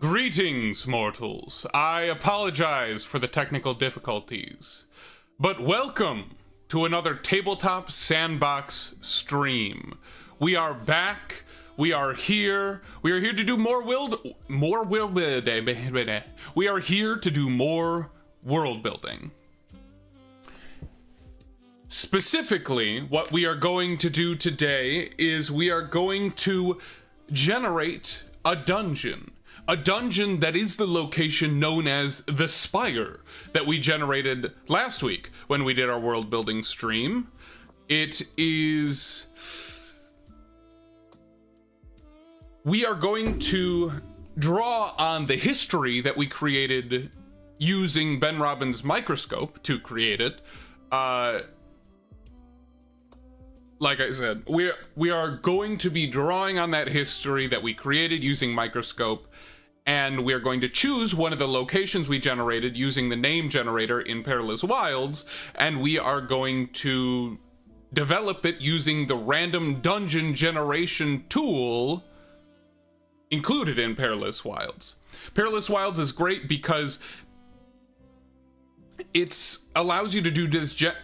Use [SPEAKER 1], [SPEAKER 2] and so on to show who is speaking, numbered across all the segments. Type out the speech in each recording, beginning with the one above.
[SPEAKER 1] Greetings, mortals. I apologize for the technical difficulties, but welcome to another Tabletop Sandbox stream. We are back. We are here. We are here to do more We are here to do more world building. Specifically, what we are going to do today is we are going to generate a dungeon. A dungeon that is the location known as the Spire that we generated last week when we did our world building stream. It is... We are going to draw on the history that we created using Ben Robbins' microscope to create it. Like I said, we are going to be drawing on that history that we created using microscope, and we are going to choose one of the locations we generated using the name generator in Perilous Wilds, and we are going to develop it using the random dungeon generation tool included in Perilous Wilds. Perilous Wilds is great because it allows you to do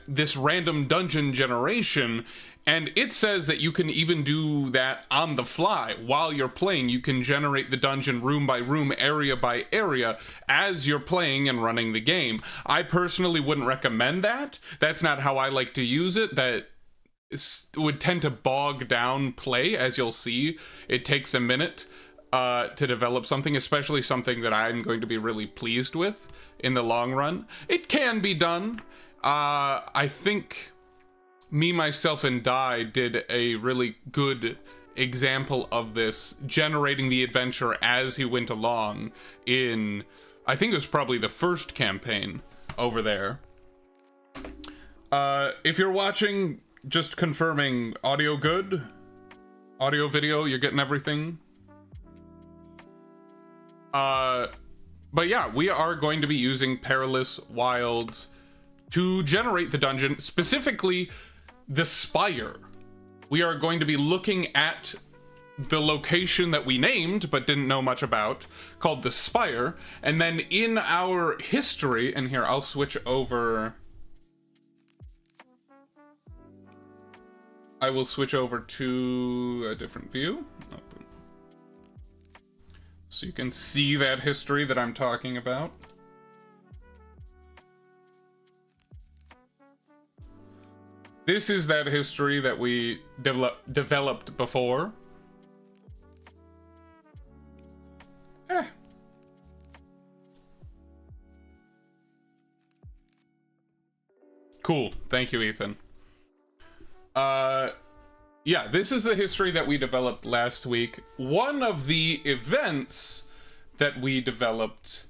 [SPEAKER 1] this random dungeon generation, and it says that you can even do that on the fly while you're playing. You can generate the dungeon room by room, area by area as you're playing and running the game. I personally wouldn't recommend that. That's not how I like to use it. That would tend to bog down play, as you'll see. It takes a minute to develop something, especially something that I'm going to be really pleased with in the long run. It can be done. I think me, myself, and Di did a really good example of this, generating the adventure as he went along in, I think it was probably the first campaign over there. If you're watching, just confirming, audio good? Audio, video, you're getting everything? But yeah, we are going to be using Perilous Wilds to generate the dungeon, specifically the Spire. We are going to be looking at the location that we named but didn't know much about, called the Spire, and then in our history, and here I'll switch over. I will switch over to a different view. So you can see that history that I'm talking about. This is that history that we developed before. Cool. Thank you, Ethan. Yeah, this is the history that we developed last week. One of the events that we developed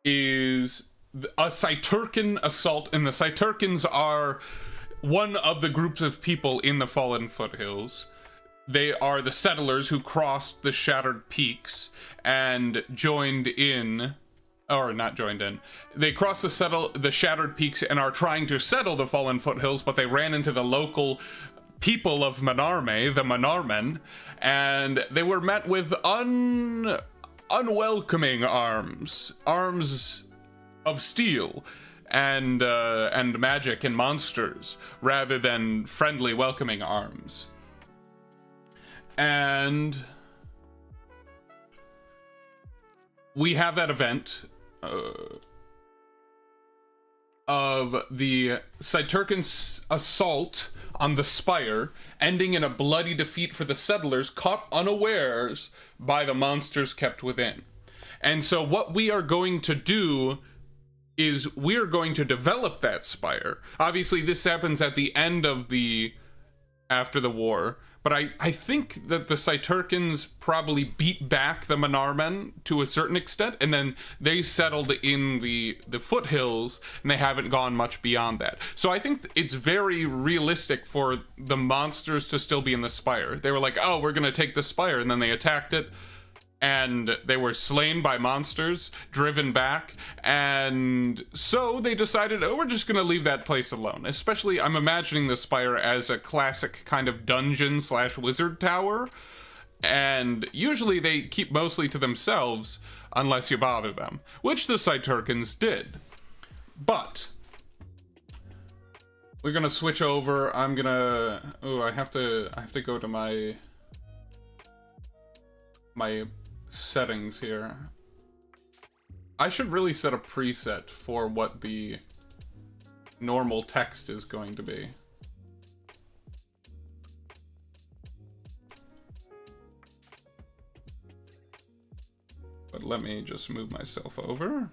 [SPEAKER 1] is a Cyturcan assault, and the Cyturcans are one of the groups of people in the Fallen Foothills. They are the settlers who crossed the Shattered Peaks and joined in, or not joined in. They crossed the Shattered Peaks and are trying to settle the Fallen Foothills, but they ran into the local people of Manarme, the Manarmen, and they were met with unwelcoming arms of steel and magic and monsters, rather than friendly, welcoming arms. And we have that event of the Cyturcan assault on the Spire, ending in a bloody defeat for the settlers, caught unawares by the monsters kept within. And so what we are going to do is we're going to develop that Spire. Obviously, this happens at the end of after the war, but I think that the Cyturcans probably beat back the Manarmen to a certain extent, and then they settled in the foothills, and they haven't gone much beyond that. So I think it's very realistic for the monsters to still be in the Spire. They were like, oh, we're gonna take the Spire, and then they attacked it, and they were slain by monsters, driven back, and so they decided, oh, we're just gonna leave that place alone. Especially, I'm imagining the Spire as a classic kind of dungeon/wizard tower, and usually they keep mostly to themselves, unless you bother them, which the Cyturkans did. But we're gonna switch over. I'm gonna. Oh, I have to go to my settings here. I should really set a preset for what the normal text is going to be. But let me just move myself over.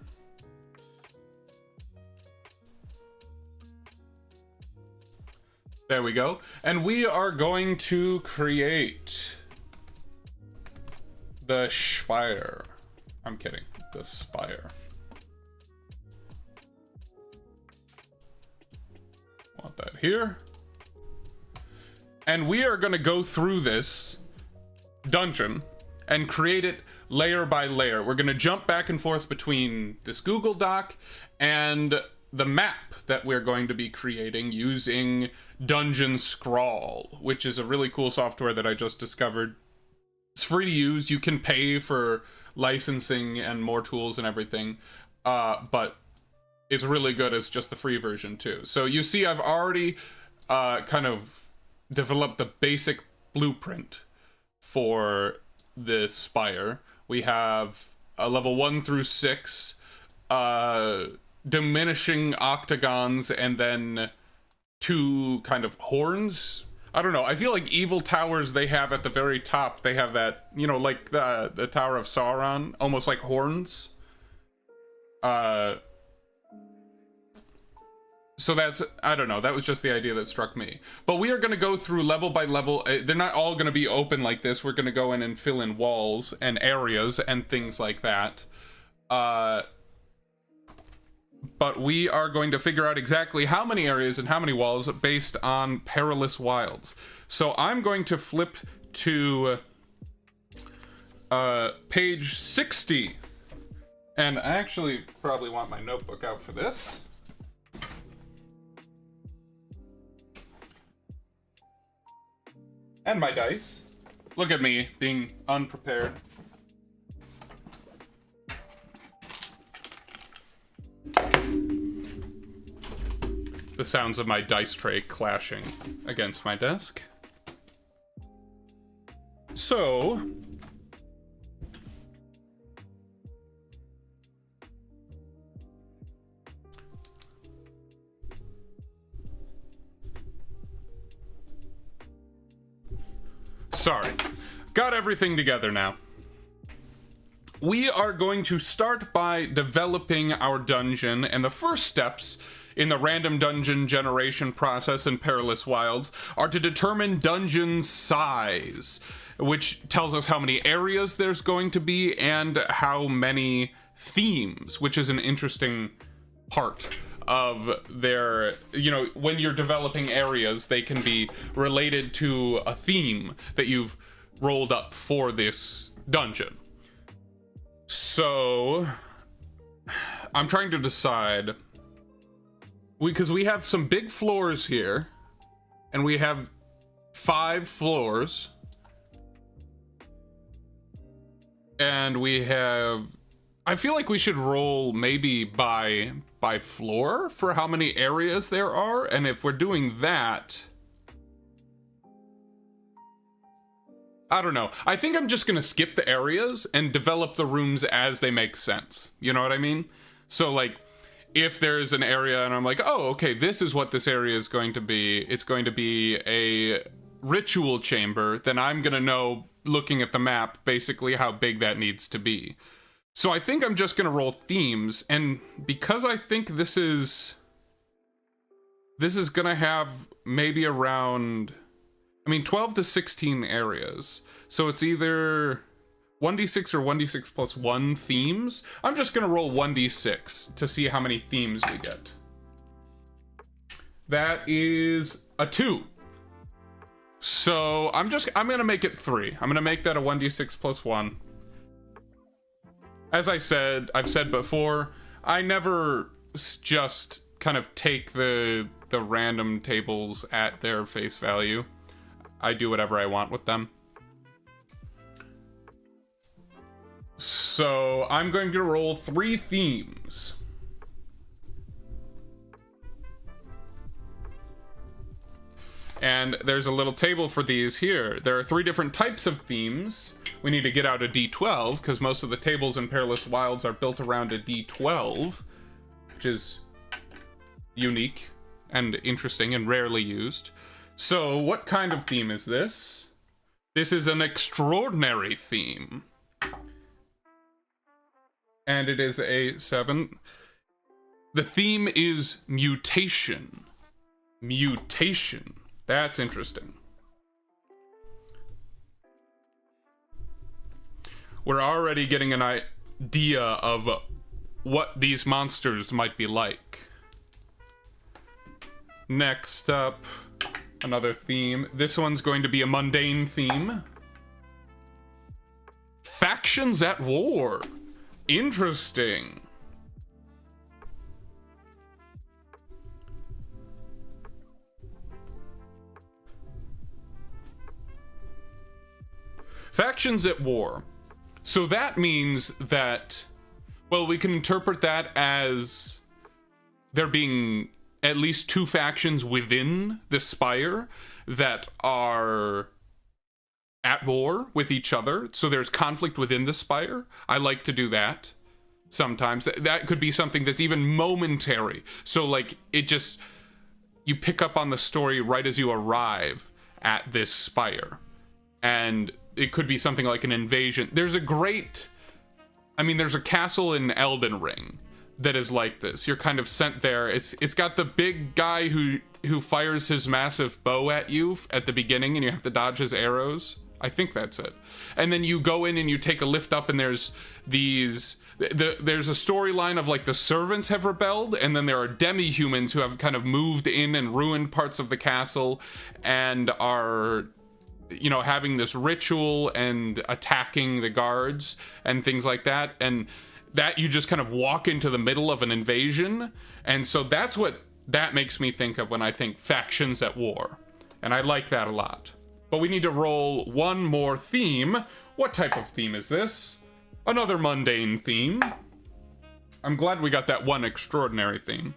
[SPEAKER 1] There we go. And we are going to create the spire. I'm kidding. The spire. Want that here. And we are going to go through this dungeon and create it layer by layer. We're going to jump back and forth between this Google Doc and the map that we're going to be creating using Dungeon Scrawl, which is a really cool software that I just discovered. It's free to use. You can pay for licensing and more tools and everything, but it's really good as just the free version too. So you see I've already kind of developed the basic blueprint for this spire. We have a level 1 through 6 diminishing octagons and then 2 kind of horns. I don't know. I feel like evil towers they have at the very top, they have that, you know, like the Tower of Sauron, almost like horns. So that's, I don't know, that was just the idea that struck me. But we are going to go through level by level. They're not all going to be open like this. We're going to go in and fill in walls and areas and things like that. But we are going to figure out exactly how many areas and how many walls based on Perilous Wilds. So I'm going to flip to page 60. And I actually probably want my notebook out for this. And my dice. Look at me being unprepared. The sounds of my dice tray clashing against my desk. So, sorry, got everything together now. We are going to start by developing our dungeon, and the first steps in the random dungeon generation process in Perilous Wilds are to determine dungeon size, which tells us how many areas there's going to be and how many themes, which is an interesting part of their, you know, when you're developing areas, they can be related to a theme that you've rolled up for this dungeon. So I'm trying to decide, because we have some big floors here and we have 5 floors and we have, I feel like we should roll maybe by floor for how many areas there are, and if we're doing that, I don't know. I think I'm just gonna skip the areas and develop the rooms as they make sense. You know what I mean? So like, if there's an area and I'm like, oh, okay, this is what this area is going to be. It's going to be a ritual chamber. Then I'm gonna know, looking at the map, basically how big that needs to be. So I think I'm just gonna roll themes, and because I think this is gonna have maybe around, I mean, 12 to 16 areas. So it's either 1d6 or 1d6 plus 1 themes. I'm just gonna roll 1d6 to see how many themes we get. That is a 2. So I'm gonna make it 3. I'm gonna make that a 1d6 plus 1. As I've said before, I never just kind of take the random tables at their face value. I do whatever I want with them. So I'm going to roll 3 themes. And there's a little table for these here. There are 3 different types of themes. We need to get out a D12, because most of the tables in Perilous Wilds are built around a D12, which is unique and interesting and rarely used. So what kind of theme is this? This is an extraordinary theme. And it is a 7. The theme is mutation. Mutation. That's interesting. We're already getting an idea of what these monsters might be like. Next up, another theme. This one's going to be a mundane theme. Factions at war. Interesting. Factions at war. So that means that, well, we can interpret that as there being at least 2 factions within the Spire that are at war with each other. So there's conflict within the Spire. I like to do that sometimes. That could be something that's even momentary. So like it just, you pick up on the story right as you arrive at this Spire. And it could be something like an invasion. There's a castle in Elden Ring that is like this. You're kind of sent there. It's got the big guy who fires his massive bow at you at the beginning, and you have to dodge his arrows. I think that's it. And then you go in and you take a lift up, and there's there's a storyline of like the servants have rebelled, and then there are demi-humans who have kind of moved in and ruined parts of the castle and are, you know, having this ritual and attacking the guards and things like that. And that you just kind of walk into the middle of an invasion. And so that's what that makes me think of when I think factions at war. And I like that a lot. But we need to roll 1 more theme. What type of theme is this? Another mundane theme. I'm glad we got that one extraordinary theme.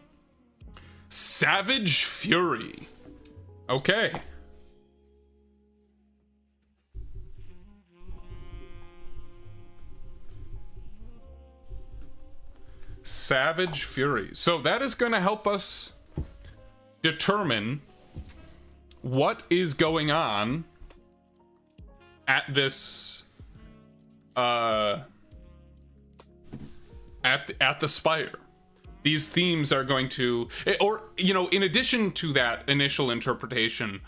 [SPEAKER 1] Savage Fury. Okay. Savage Fury. So that is going to help us determine what is going on at this at the Spire. These themes are going to, or, you know, in addition to that initial interpretation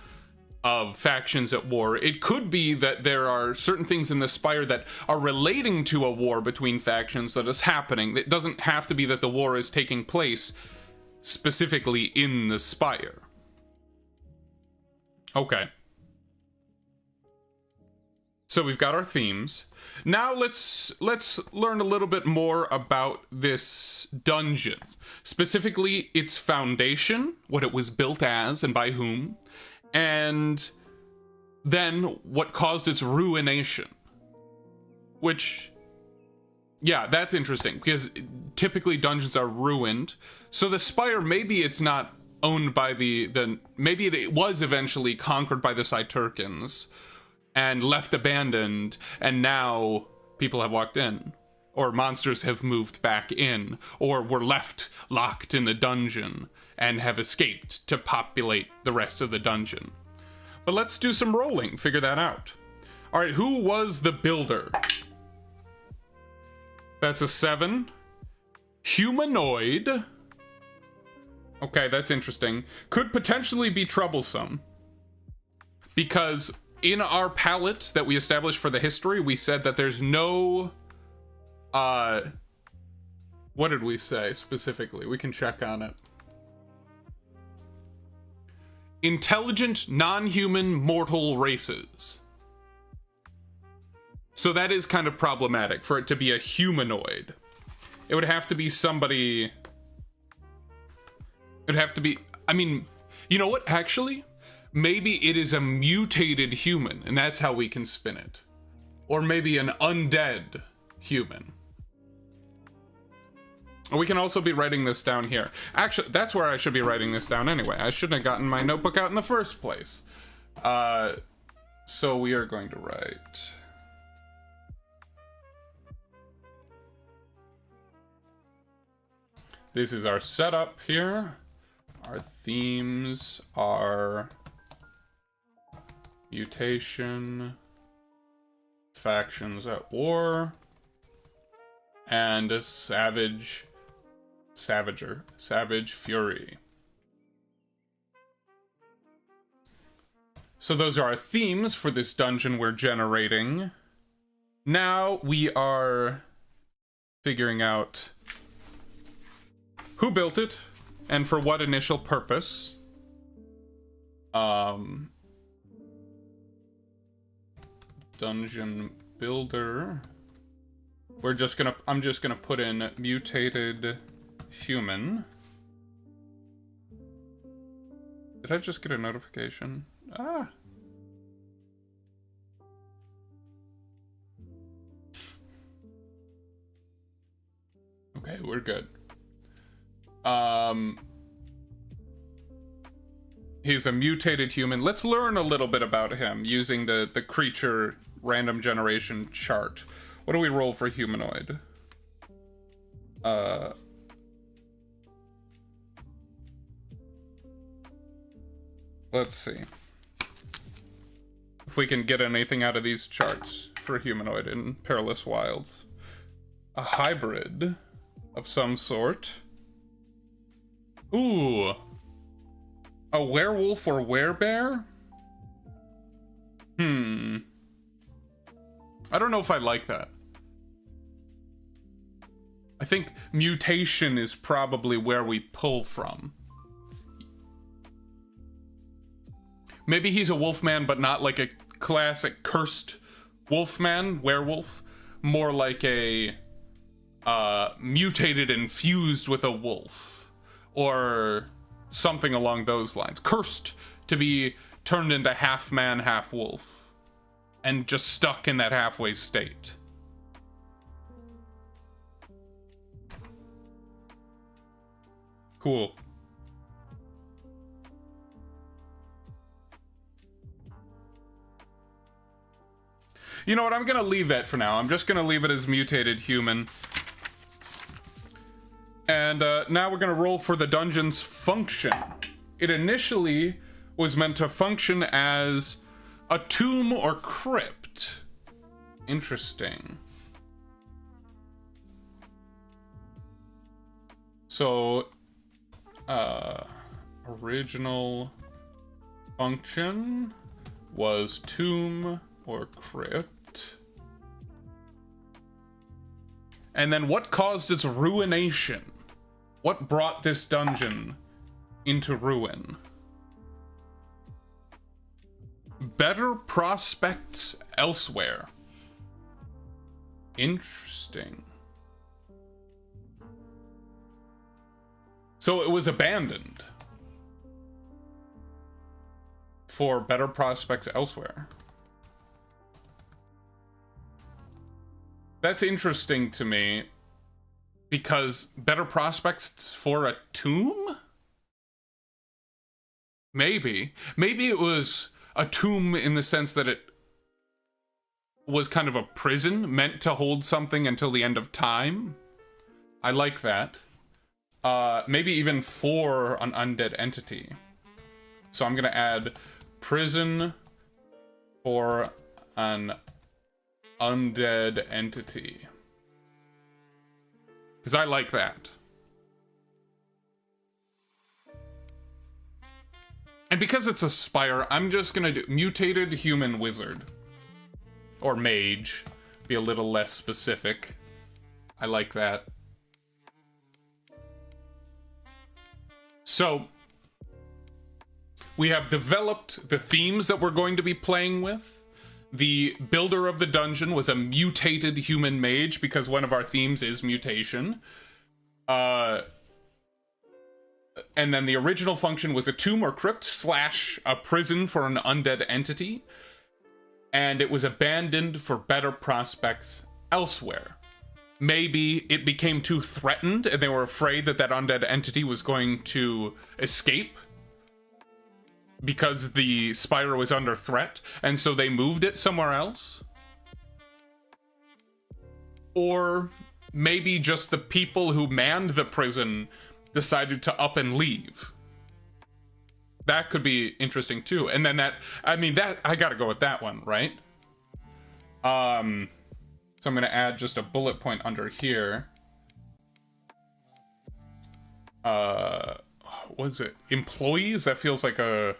[SPEAKER 1] of factions at war, it could be that there are certain things in the Spire that are relating to a war between factions that is happening. It doesn't have to be that the war is taking place specifically in the Spire. Okay. So we've got our themes. Now let's learn a little bit more about this dungeon. Specifically, its foundation, what it was built as and by whom, and then what caused its ruination. Which, yeah, that's interesting, because typically dungeons are ruined. So the Spire, maybe it's not owned by maybe it was eventually conquered by the Cyturkins and left abandoned, and now people have walked in, or monsters have moved back in, or were left locked in the dungeon and have escaped to populate the rest of the dungeon. But let's do some rolling, figure that out. All right, who was the builder? That's a 7. Humanoid. Okay, that's interesting. Could potentially be troublesome, because in our palette that we established for the history, we said that there's no, what did we say specifically? We can check on it. Intelligent, non-human, mortal races. So that is kind of problematic for it to be a humanoid. It would have to be somebody... It'd have to be... I mean, you know what, actually? Maybe it is a mutated human, and that's how we can spin it. Or maybe an undead human. We can also be writing this down here. Actually, that's where I should be writing this down anyway. I shouldn't have gotten my notebook out in the first place. So we are going to write... This is our setup here. Our themes are mutation, factions at war, and a savage fury. So those are our themes for this dungeon we're generating. Now we are figuring out who built it and for what initial purpose. Dungeon builder. I'm just gonna put in mutated human. Did I just get a notification? Ah. Okay, we're good. He's a mutated human. Let's learn a little bit about him using the creature random generation chart. What do we roll for humanoid? Let's see if we can get anything out of these charts for humanoid in Perilous Wilds. A hybrid of some sort. Ooh. A werewolf or werebear? I don't know if I like that. I think mutation is probably where we pull from. Maybe he's a wolfman, but not like a classic cursed wolfman, werewolf. More like a mutated and fused with a wolf. Or something along those lines. Cursed to be turned into half man, half wolf. And just stuck in that halfway state. Cool. You know what, I'm gonna leave it for now. I'm just gonna leave it as mutated human. And now we're gonna roll for the dungeon's function. It initially was meant to function as a tomb or crypt. Interesting. So, original function was tomb or crypt. And then what caused its ruination? What brought this dungeon into ruin? Better prospects elsewhere. Interesting. So it was abandoned for better prospects elsewhere. That's interesting to me because better prospects for a tomb? Maybe. Maybe it was a tomb in the sense that it was kind of a prison meant to hold something until the end of time. I like that. Maybe even for an undead entity. So I'm gonna add prison for an undead entity. Because I like that. And because it's a spire, I'm just gonna do mutated human wizard. Or mage. Be a little less specific. I like that. So, we have developed the themes that we're going to be playing with. The builder of the dungeon was a mutated human mage because one of our themes is mutation. And then the original function was a tomb or crypt / a prison for an undead entity. And it was abandoned for better prospects elsewhere. maybe it became too threatened and they were afraid that that undead entity was going to escape because the spire was under threat, and so they moved it somewhere else. Or maybe just the people who manned the prison decided to up and leave. That could be interesting too. And then that, I mean, that, I gotta go with that one, right? So I'm gonna add just a bullet point under here. What is it? Employees? That feels like a...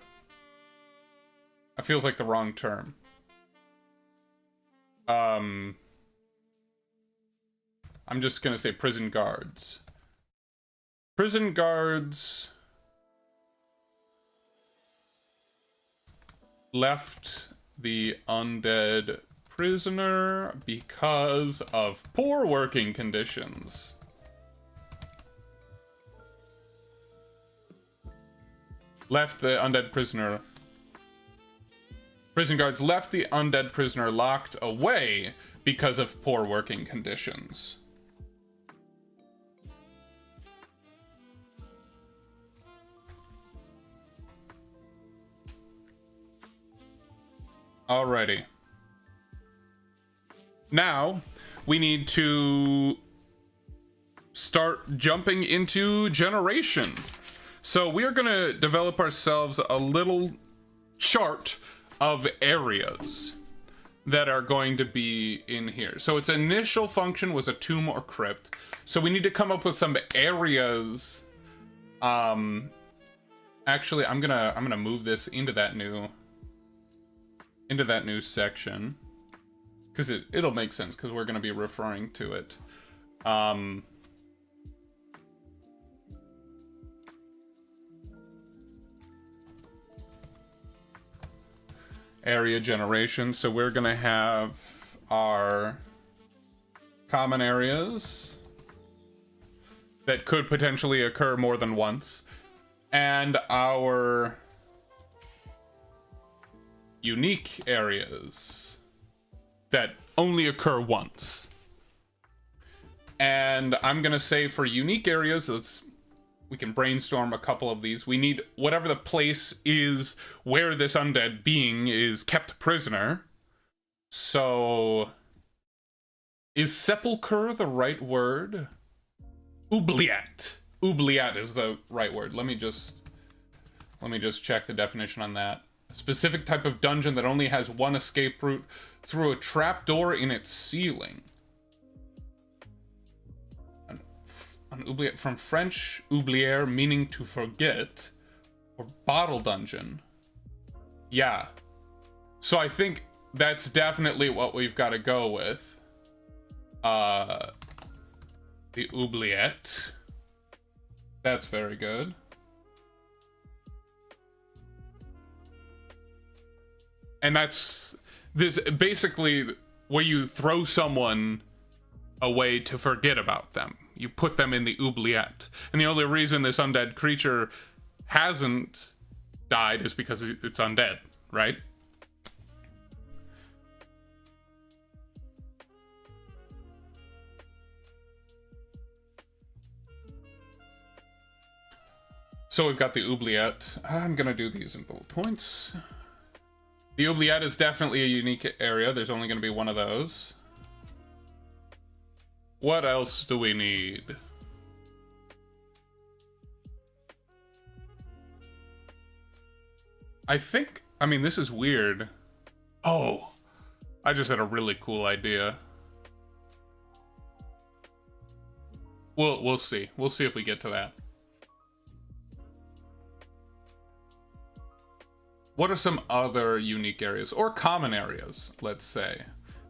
[SPEAKER 1] That feels like the wrong term. I'm just gonna say prison guards. Prison guards left the undead prisoner because of poor working conditions. Left the undead prisoner. Prison guards left the undead prisoner locked away because of poor working conditions. Alrighty. Now, we need to start jumping into generation. So we are going to develop ourselves a little chart of areas that are going to be in here. So its initial function was a tomb or crypt. So we need to come up with some areas. Actually, I'm gonna move this into that new section, because it'll make sense, because we're going to be referring to it. Area generation. So we're going to have our common areas that could potentially occur more than once, and our unique areas that only occur once. And I'm gonna say for unique areas, we can brainstorm a couple of these. We need whatever the place is where this undead being is kept prisoner. So is sepulcher the right word? Oubliette. Oubliette is the right word. Let me just check the definition on that. A specific type of dungeon that only has one escape route through a trapdoor in its ceiling. An oubliette, from French oublier, meaning to forget, or bottle dungeon. Yeah. So I think that's definitely what we've got to go with. The oubliette. That's very good. And that's this basically where you throw someone away to forget about them. You put them in the oubliette. And the only reason this undead creature hasn't died is because it's undead, right? So we've got the oubliette. I'm gonna do these in bullet points. The oubliette is definitely a unique area. There's only going to be one of those. What else do we need? I mean, this is weird. Oh, I just had a really cool idea. We'll see. We'll see if we get to that. What are some other unique areas, or common areas, let's say,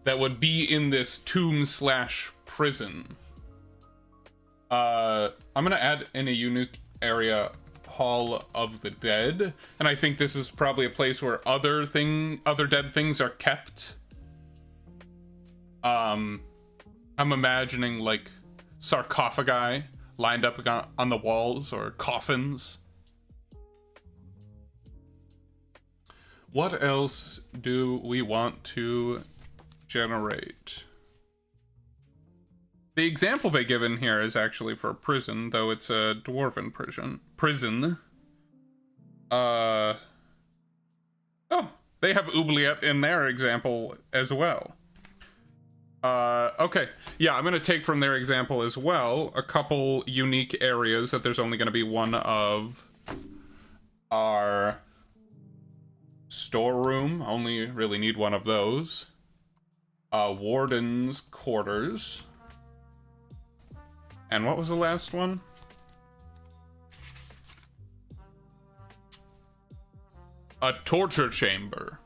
[SPEAKER 1] that would be in this tomb/prison? I'm gonna add in a unique area, Hall of the Dead, and I think this is probably a place where other dead things are kept. I'm imagining like sarcophagi lined up on the walls, or coffins. What else do we want to generate? The example they give in here is actually for a prison, though it's a dwarven prison. Oh, they have oubliette in their example as well. Okay. Yeah, I'm gonna take from their example as well a couple unique areas that there's only gonna be one of. Our storeroom, only really need one of those. Warden's quarters. And what was the last one? A torture chamber.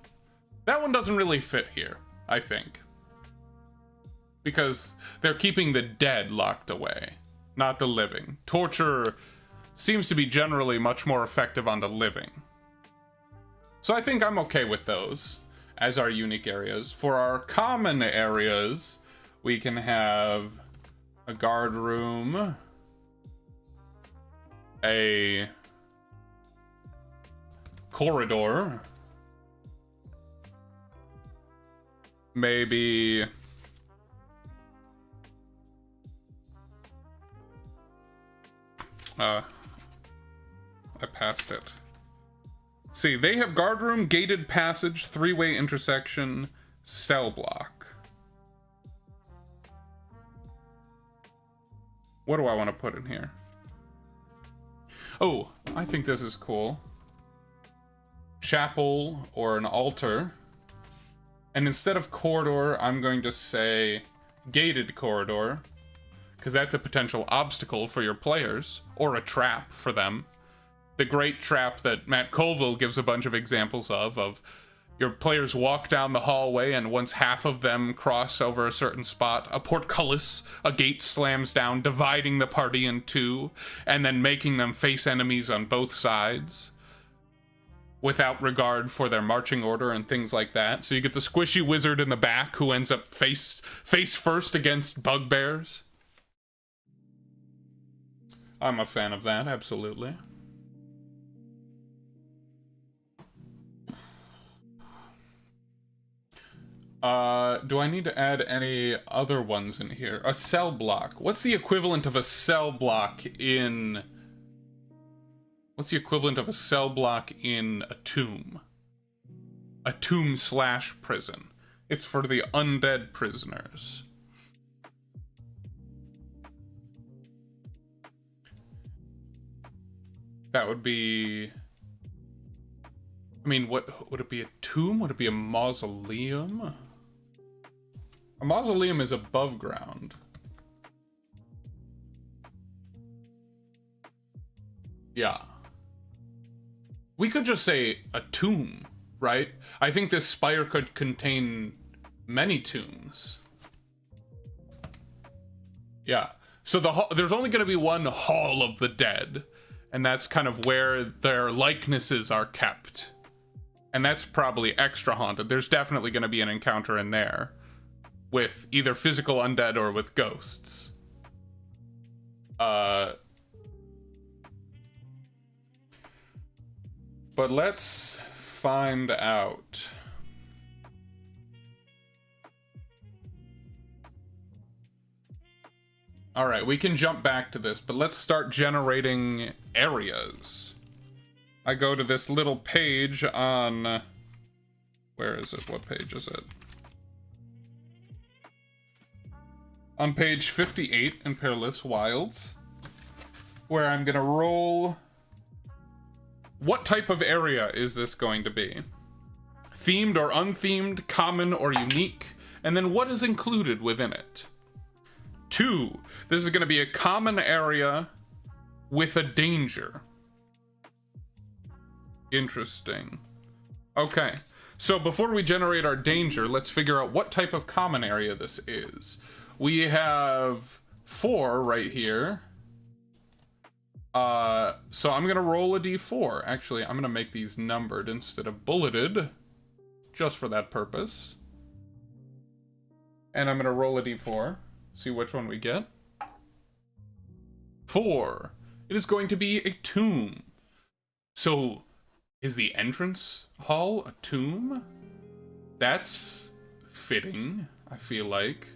[SPEAKER 1] That one doesn't really fit here, I think. Because they're keeping the dead locked away, not the living. Torture seems to be generally much more effective on the living. So I think I'm okay with those as our unique areas. For our common areas, we can have a guard room, a corridor, maybe I passed it. See, they have guard room, gated passage, three-way intersection, cell block. What do I want to put in here? Oh, I think this is cool. Chapel or an altar. And instead of corridor, I'm going to say gated corridor, because that's a potential obstacle for your players, or a trap for them. The great trap that Matt Colville gives a bunch of examples of your players walk down the hallway, and once half of them cross over a certain spot, a portcullis, a gate slams down, dividing the party in two, and then making them face enemies on both sides, without regard for their marching order and things like that. So you get the squishy wizard in the back who ends up face first against bugbears. I'm a fan of that, absolutely. Do I need to add any other ones in here? A cell block. What's the equivalent of a cell block in... What's the equivalent of a cell block in a tomb? A tomb/prison. It's for the undead prisoners. That would be... I mean, what would it be? A tomb? Would it be a mausoleum? A mausoleum is above ground. Yeah. We could just say a tomb, right? I think this spire could contain many tombs. Yeah. So there's only going to be one Hall of the Dead, and that's kind of where their likenesses are kept. And that's probably extra haunted. There's definitely going to be an encounter in there with either physical undead or with ghosts. But let's find out. All right, we can jump back to this, but let's start generating areas. I go to this little page on... Where is it? What page is it? On page 58 in Perilous Wilds, where I'm gonna roll... What type of area is this going to be? Themed or unthemed, common or unique, and then what is included within it? 2, this is gonna be a common area with a danger. Interesting. Okay, so before we generate our danger, let's figure out what type of common area this is. We have 4 right here. So I'm gonna roll a d4. Actually, I'm gonna make these numbered instead of bulleted, just for that purpose. And I'm gonna roll a d4, see which one we get. 4. It is going to be a tomb. So, is the entrance hall a tomb? That's fitting, I feel like.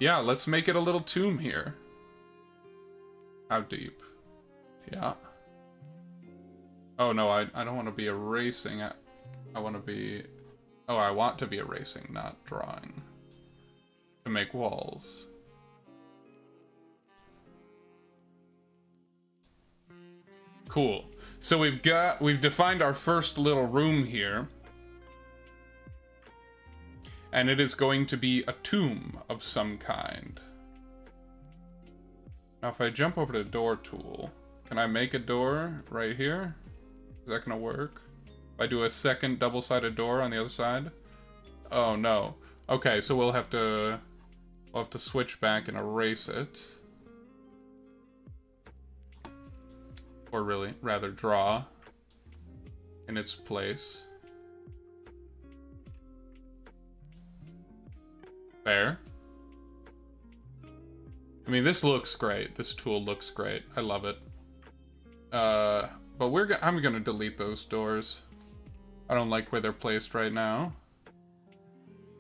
[SPEAKER 1] Yeah, let's make it a little tomb here. How deep? Yeah. Oh no, I don't want to be erasing. I want to be... Oh, I want to be erasing, not drawing. To make walls. Cool. So we've defined our first little room here. And it is going to be a tomb of some kind. Now if I jump over to the door tool, can I make a door right here? Is that gonna work? If I do a second double-sided door on the other side? Oh no. Okay, so we'll have to switch back and erase it. Or really, rather draw in its place. There. I mean, this looks great. This tool looks great. I love it. But I'm gonna delete those doors. I don't like where they're placed right now.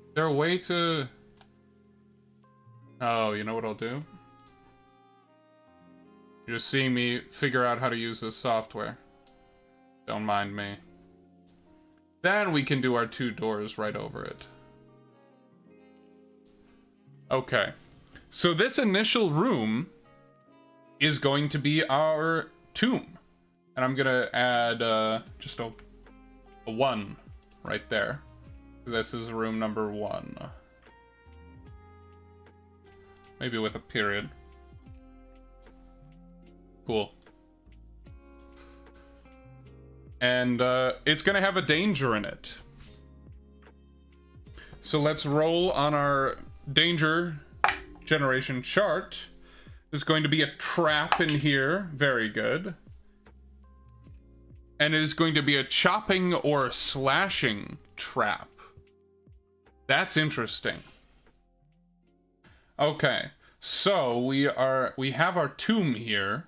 [SPEAKER 1] Is there a way to... Oh, you know what I'll do? You're just seeing me figure out how to use this software. Don't mind me. Then we can do our 2 doors right over it. Okay. So this initial room is going to be our tomb. And I'm gonna add just a 1 right there. Because this is room number 1. Maybe with a period. Cool. And it's gonna have a danger in it. So let's roll on our danger generation chart. There's going to be a trap in here. Very good. And it is going to be a chopping or slashing trap. That's interesting. Okay, so we have our tomb here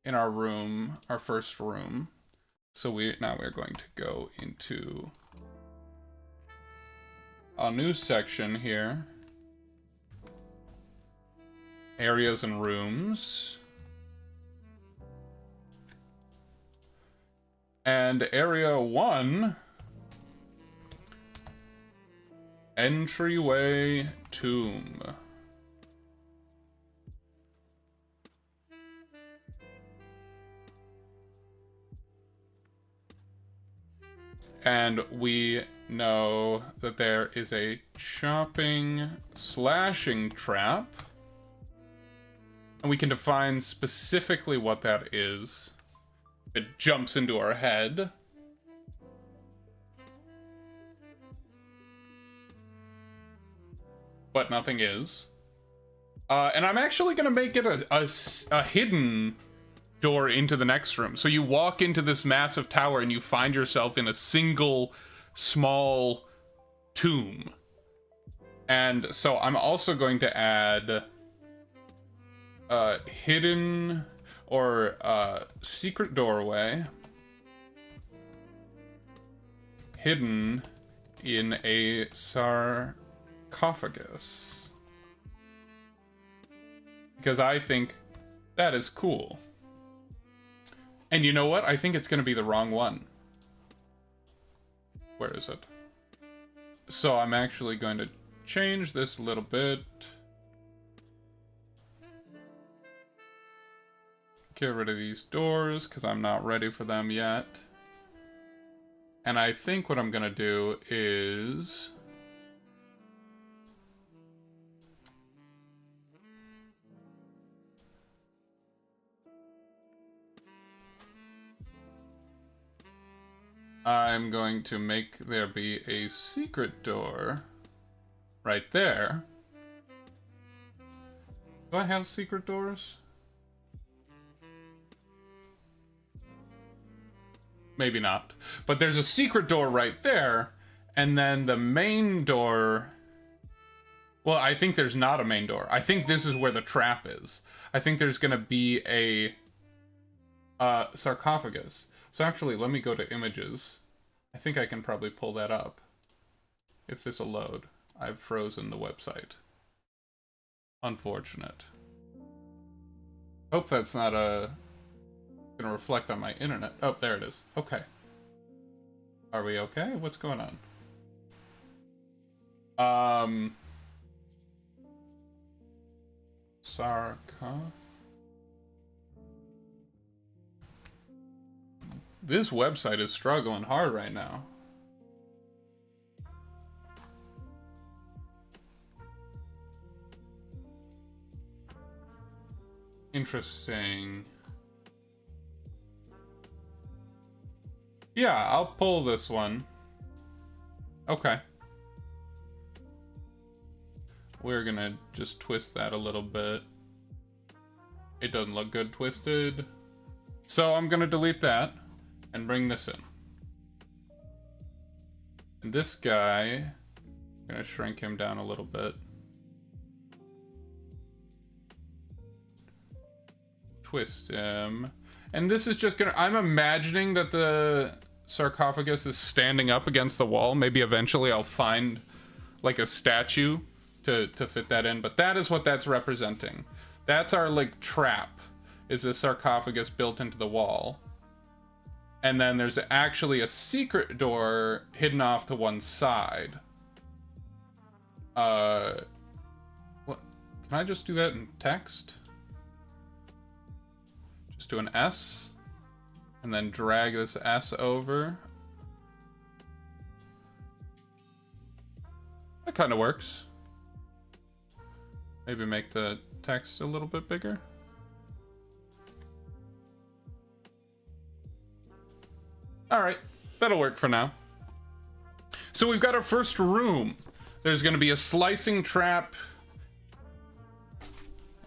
[SPEAKER 1] in our room, our first room. So now we're going to go into a new section here. Areas and rooms. And area 1, entryway tomb. And we know that there is a chopping, slashing trap. And we can define specifically what that is. It jumps into our head. But nothing is. And I'm actually going to make it a hidden door into the next room. So you walk into this massive tower and you find yourself in a single small tomb. And so I'm also going to add hidden or secret doorway hidden in a sarcophagus. Because I think that is cool. And you know what? I think it's going to be the wrong one. Where is it? So I'm actually going to change this a little bit. Get rid of these doors, because I'm not ready for them yet. And I think what I'm going to do is... I'm going to make there be a secret door right there. Do I have secret doors? Maybe not. But there's a secret door right there, and then the main door... Well, I think there's not a main door. I think this is where the trap is. I think there's gonna be a sarcophagus. So actually, let me go to images. I think I can probably pull that up. If this will load. I've frozen the website. Unfortunate. Hope that's not gonna reflect on my internet. Oh, there it is. Okay. Are we okay? What's going on? Sarkov. This website is struggling hard right now. Interesting. Yeah, I'll pull this one. Okay. We're gonna just twist that a little bit. It doesn't look good twisted. So I'm gonna delete that and bring this in. And this guy, I'm gonna shrink him down a little bit. Twist him. And this is just gonna, I'm imagining that the sarcophagus is standing up against the wall. Maybe eventually I'll find like a statue to fit that in, but that is what that's representing. That's our like trap, is this sarcophagus built into the wall. And then there's actually a secret door hidden off to one side. What? Can I just do that in text? Just do an S, and then drag this S over. That kind of works. Maybe make the text a little bit bigger. All right, that'll work for now. So we've got our first room. There's going to be a slicing trap,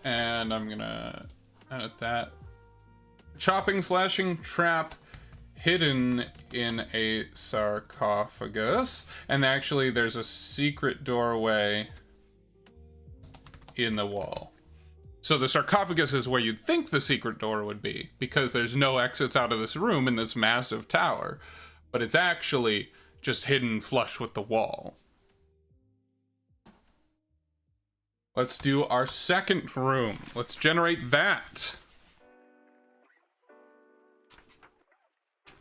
[SPEAKER 1] and I'm gonna edit that. Chopping, slashing trap hidden in a sarcophagus, and actually there's a secret doorway in the wall. So the sarcophagus is where you'd think the secret door would be, because there's no exits out of this room in this massive tower, but it's actually just hidden flush with the wall. Let's do our second room. Let's generate that.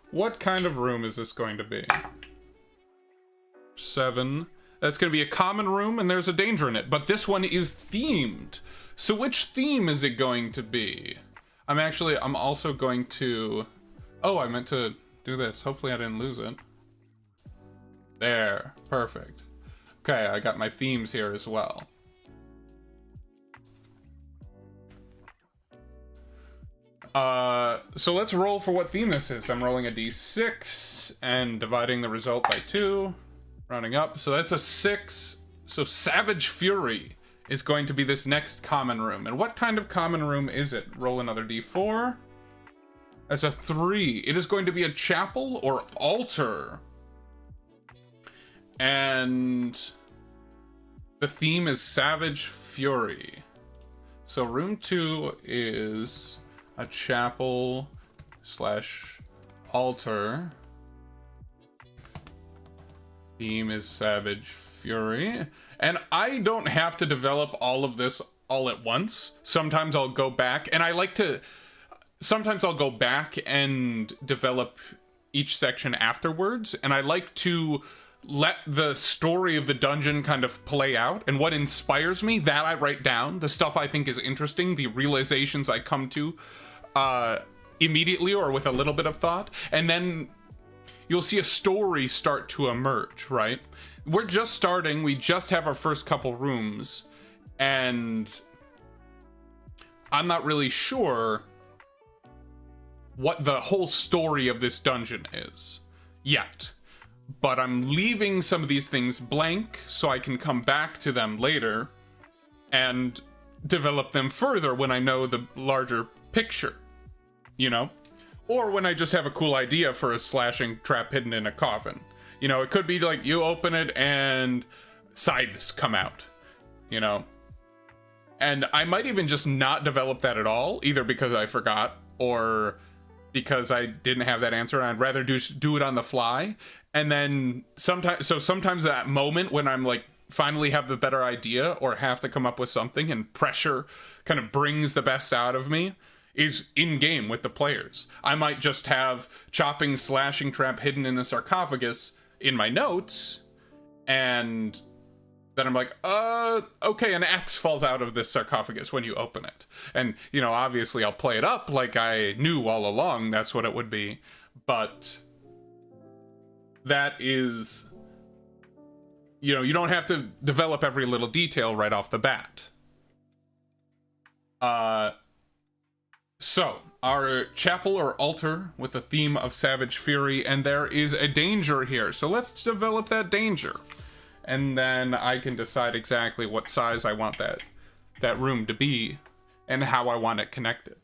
[SPEAKER 1] What kind of room is this going to be? 7. That's going to be a common room, and there's a danger in it. But this one is themed. So which theme is it going to be? I'm also going to... Oh, I meant to do this. Hopefully I didn't lose it. There. Perfect. Okay, I got my themes here as well. So let's roll for what theme this is. I'm rolling a d6 and dividing the result by 2. Rounding up. So that's a 6. So Savage Fury is going to be this next common room. And what kind of common room is it? Roll another d4. That's a 3. It is going to be a chapel or altar. And the theme is Savage Fury. So room 2 is a chapel / altar. Theme is Savage Fury. And I don't have to develop all of this all at once. Sometimes I'll go back, and sometimes I'll go back and develop each section afterwards, and I like to let the story of the dungeon kind of play out, and what inspires me, that I write down. The stuff I think is interesting, the realizations I come to immediately or with a little bit of thought, and then you'll see a story start to emerge, right? We're just starting, we just have our first couple rooms, and I'm not really sure what the whole story of this dungeon is yet. But I'm leaving some of these things blank so I can come back to them later and develop them further when I know the larger picture, you know? Or when I just have a cool idea for a slashing trap hidden in a coffin. You know, it could be like you open it and scythes come out, you know? And I might even just not develop that at all, either because I forgot or because I didn't have that answer, and I'd rather do it on the fly. And then sometimes that moment when I'm like finally have the better idea or have to come up with something, and pressure kind of brings the best out of me, is in game with the players. I might just have chopping slashing trap hidden in a sarcophagus in my notes, and then I'm like, okay, an axe falls out of this sarcophagus when you open it. And, you know, obviously I'll play it up like I knew all along that's what it would be, but that is, you know, you don't have to develop every little detail right off the bat. So, our chapel or altar with the theme of savage fury, and there is a danger here. So let's develop that danger. And then I can decide exactly what size I want that room to be and how I want it connected.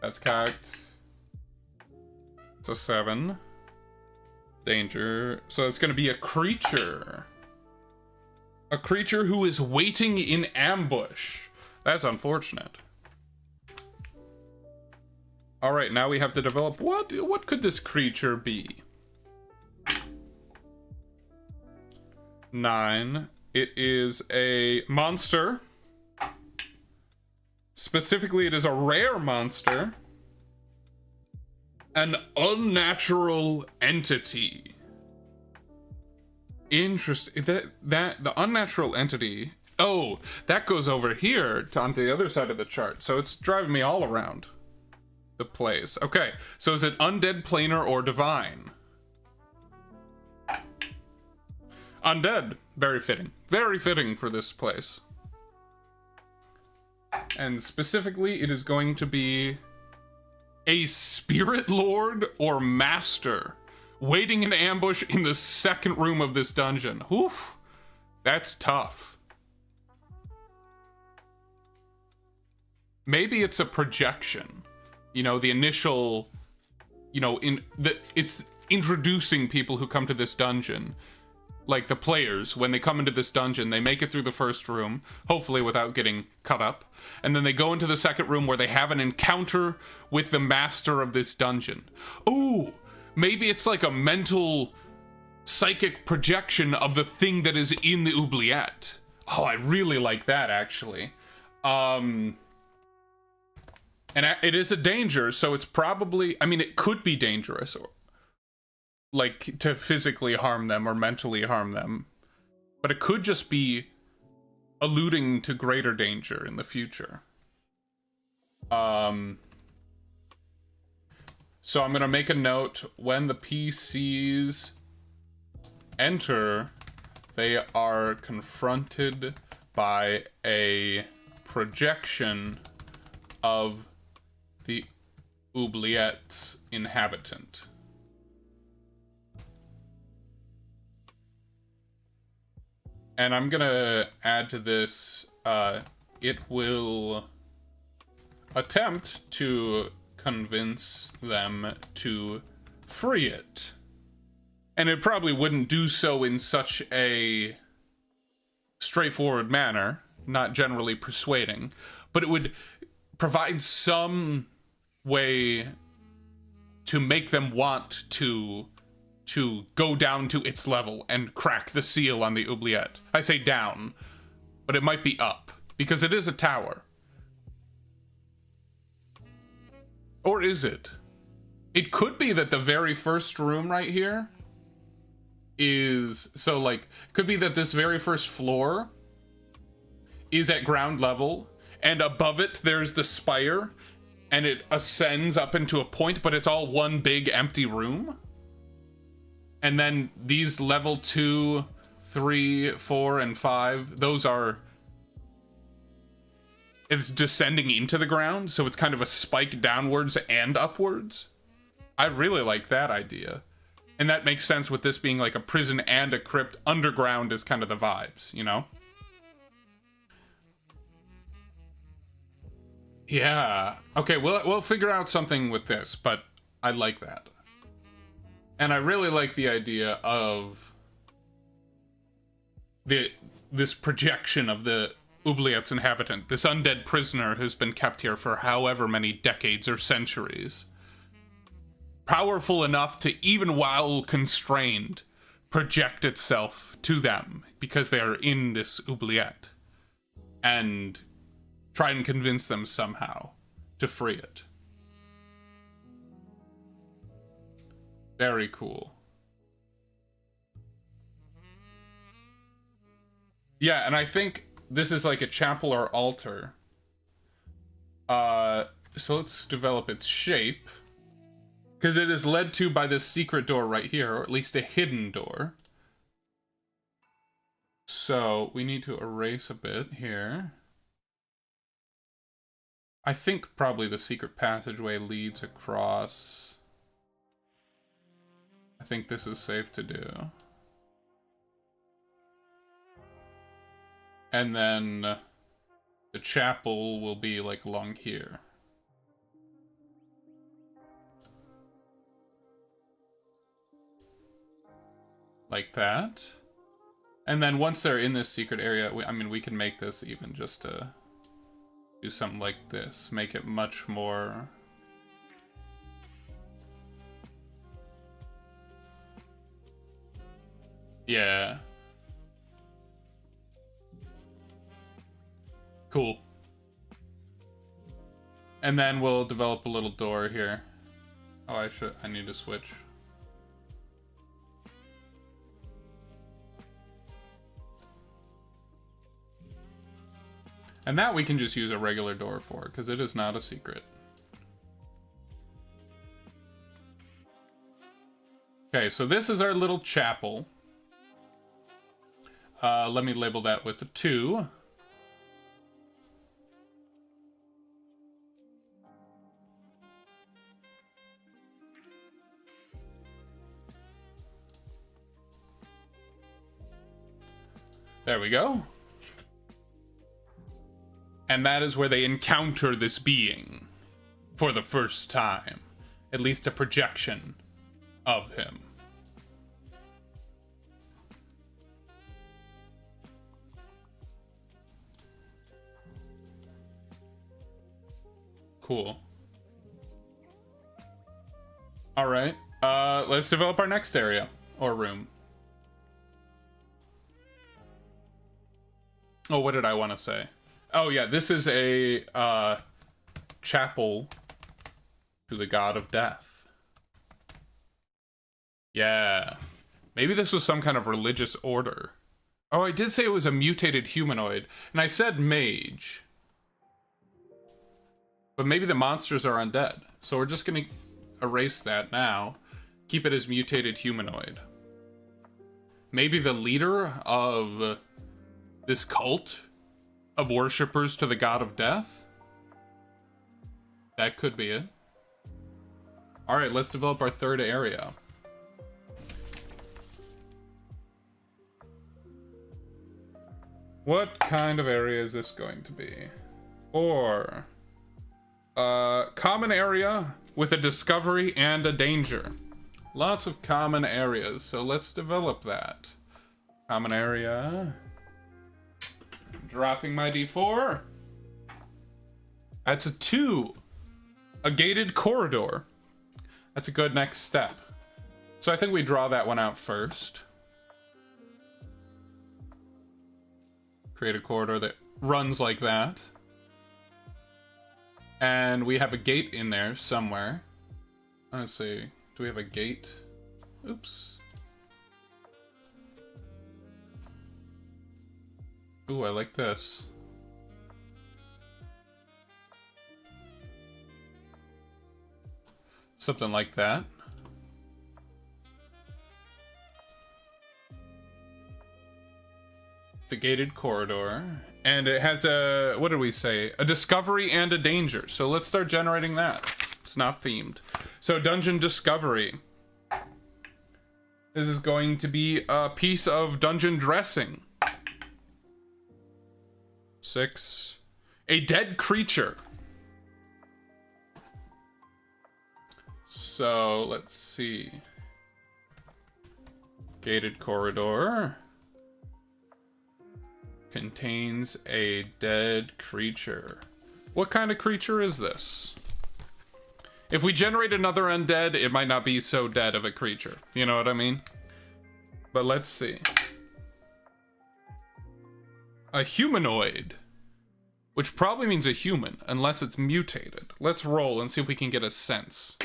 [SPEAKER 1] That's cocked. It's a 7. Danger. So it's going to be a creature. A creature who is waiting in ambush. That's unfortunate. All right, now we have to develop what could this creature be? 9. It is a monster. Specifically, it is a rare monster. An unnatural entity. Interesting. That the unnatural entity. Oh, that goes over here onto the other side of the chart. So it's driving me all around the place. Okay, so is it undead, planar, or divine? Undead. Very fitting. Very fitting for this place. And specifically, it is going to be a spirit lord or master waiting in ambush in the second room of this dungeon. Oof. That's tough. Maybe it's a projection. You know, the initial, you know, it's introducing people who come to this dungeon. Like the players, when they come into this dungeon, they make it through the first room, hopefully without getting cut up. And then they go into the second room where they have an encounter with the master of this dungeon. Ooh, maybe it's like a mental psychic projection of the thing that is in the oubliette. Oh, I really like that, actually. And it is a danger, so it's probably, I mean, it could be dangerous, or like to physically harm them or mentally harm them, but it could just be alluding to greater danger in the future. So I'm gonna make a note: when the PCs enter, they are confronted by a projection of the oubliette's inhabitant. And I'm gonna add to this, it will attempt to convince them to free it. And it probably wouldn't do so in such a straightforward manner, not generally persuading, but it would provide some way to make them want to go down to its level and crack the seal on the oubliette. I say down, but it might be up, because it is a tower. Or is it? It could be that the very first room right here is, so like, it could be that this very first floor is at ground level, and above it there's the spire, and it ascends up into a point, but it's all one big empty room. And then these level 2, 3, 4, and 5, those are, it's descending into the ground, so it's kind of a spike downwards and upwards. I really like that idea. And that makes sense with this being like a prison and a crypt. Underground is kind of the vibes, you know? Yeah. Okay, we'll figure out something with this, but I like that. And I really like the idea of this projection of the oubliette's inhabitant, this undead prisoner who's been kept here for however many decades or centuries. Powerful enough to, even while constrained, project itself to them because they are in this oubliette and try and convince them somehow to free it. Very cool. Yeah, and I think this is like a chapel or altar. So let's develop its shape. Because it is led to by this secret door right here, or at least a hidden door. So we need to erase a bit here. I think probably the secret passageway leads across. I think this is safe to do. And then the chapel will be like along here. Like that. And then once they're in this secret area, I mean, we can make this even just to do something like this. Make it much more... Yeah. Cool. And then we'll develop a little door here. Oh, I need to switch. And that we can just use a regular door for, because it is not a secret. Okay, so this is our little chapel. Let me label that with a 2. There we go. And that is where they encounter this being for the first time. At least a projection of him. Cool. Alright, let's develop our next area, or room. Oh, what did I want to say? Oh yeah, this is a chapel to the god of death. Yeah. Maybe this was some kind of religious order. Oh, I did say it was a mutated humanoid, and I said mage. But maybe the monsters are undead, so we're just gonna erase that now. Keep it as mutated humanoid. Maybe the leader of this cult of worshippers to the god of death? That could be it. Alright, let's develop our third area. What kind of area is this going to be? 4. Common area with a discovery and a danger. Lots of common areas, so let's develop that. Common area. Dropping my D4. That's a 2. A gated corridor. That's a good next step. So I think we draw that one out first. Create a corridor that runs like that. And we have a gate in there somewhere. Let's see. Do we have a gate? Oops. Ooh, I like this. Something like that. It's a gated corridor. And it has a, what did we say? A discovery and a danger. So let's start generating that. It's not themed. So dungeon discovery. This is going to be a piece of dungeon dressing. 6. A dead creature. So let's see. Gated corridor. Contains a dead creature. What kind of creature is this? If we generate another undead, it might not be so dead of a creature. You know what I mean? But let's see. A humanoid. Which probably means a human, unless it's mutated. Let's roll and see if we can get a sense.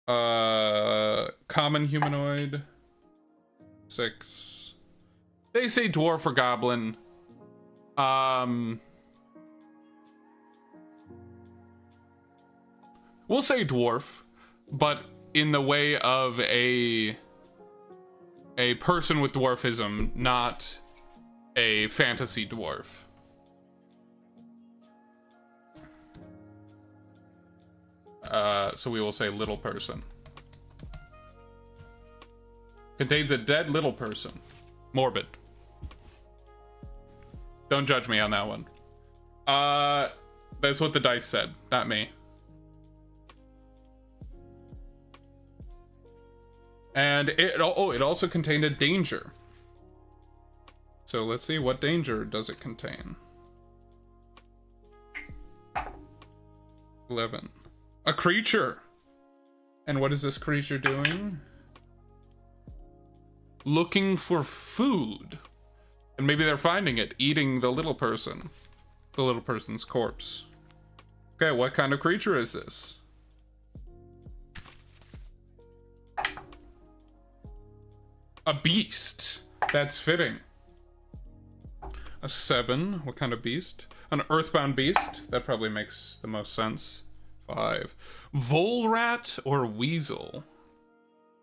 [SPEAKER 1] Common humanoid. 6. They say dwarf or goblin. We'll say dwarf, but in the way of a person with dwarfism, not a fantasy dwarf. So we will say little person. Contains a dead little person. Morbid. Don't judge me on that one. That's what the dice said, not me. And it also contained a danger. So let's see, what danger does it contain? 11. A creature. And what is this creature doing? Looking for food. And maybe they're finding it, eating the little person. The little person's corpse. Okay, what kind of creature is this? A beast. That's fitting. A 7. What kind of beast? An earthbound beast. That probably makes the most sense. 5. Vole rat or weasel?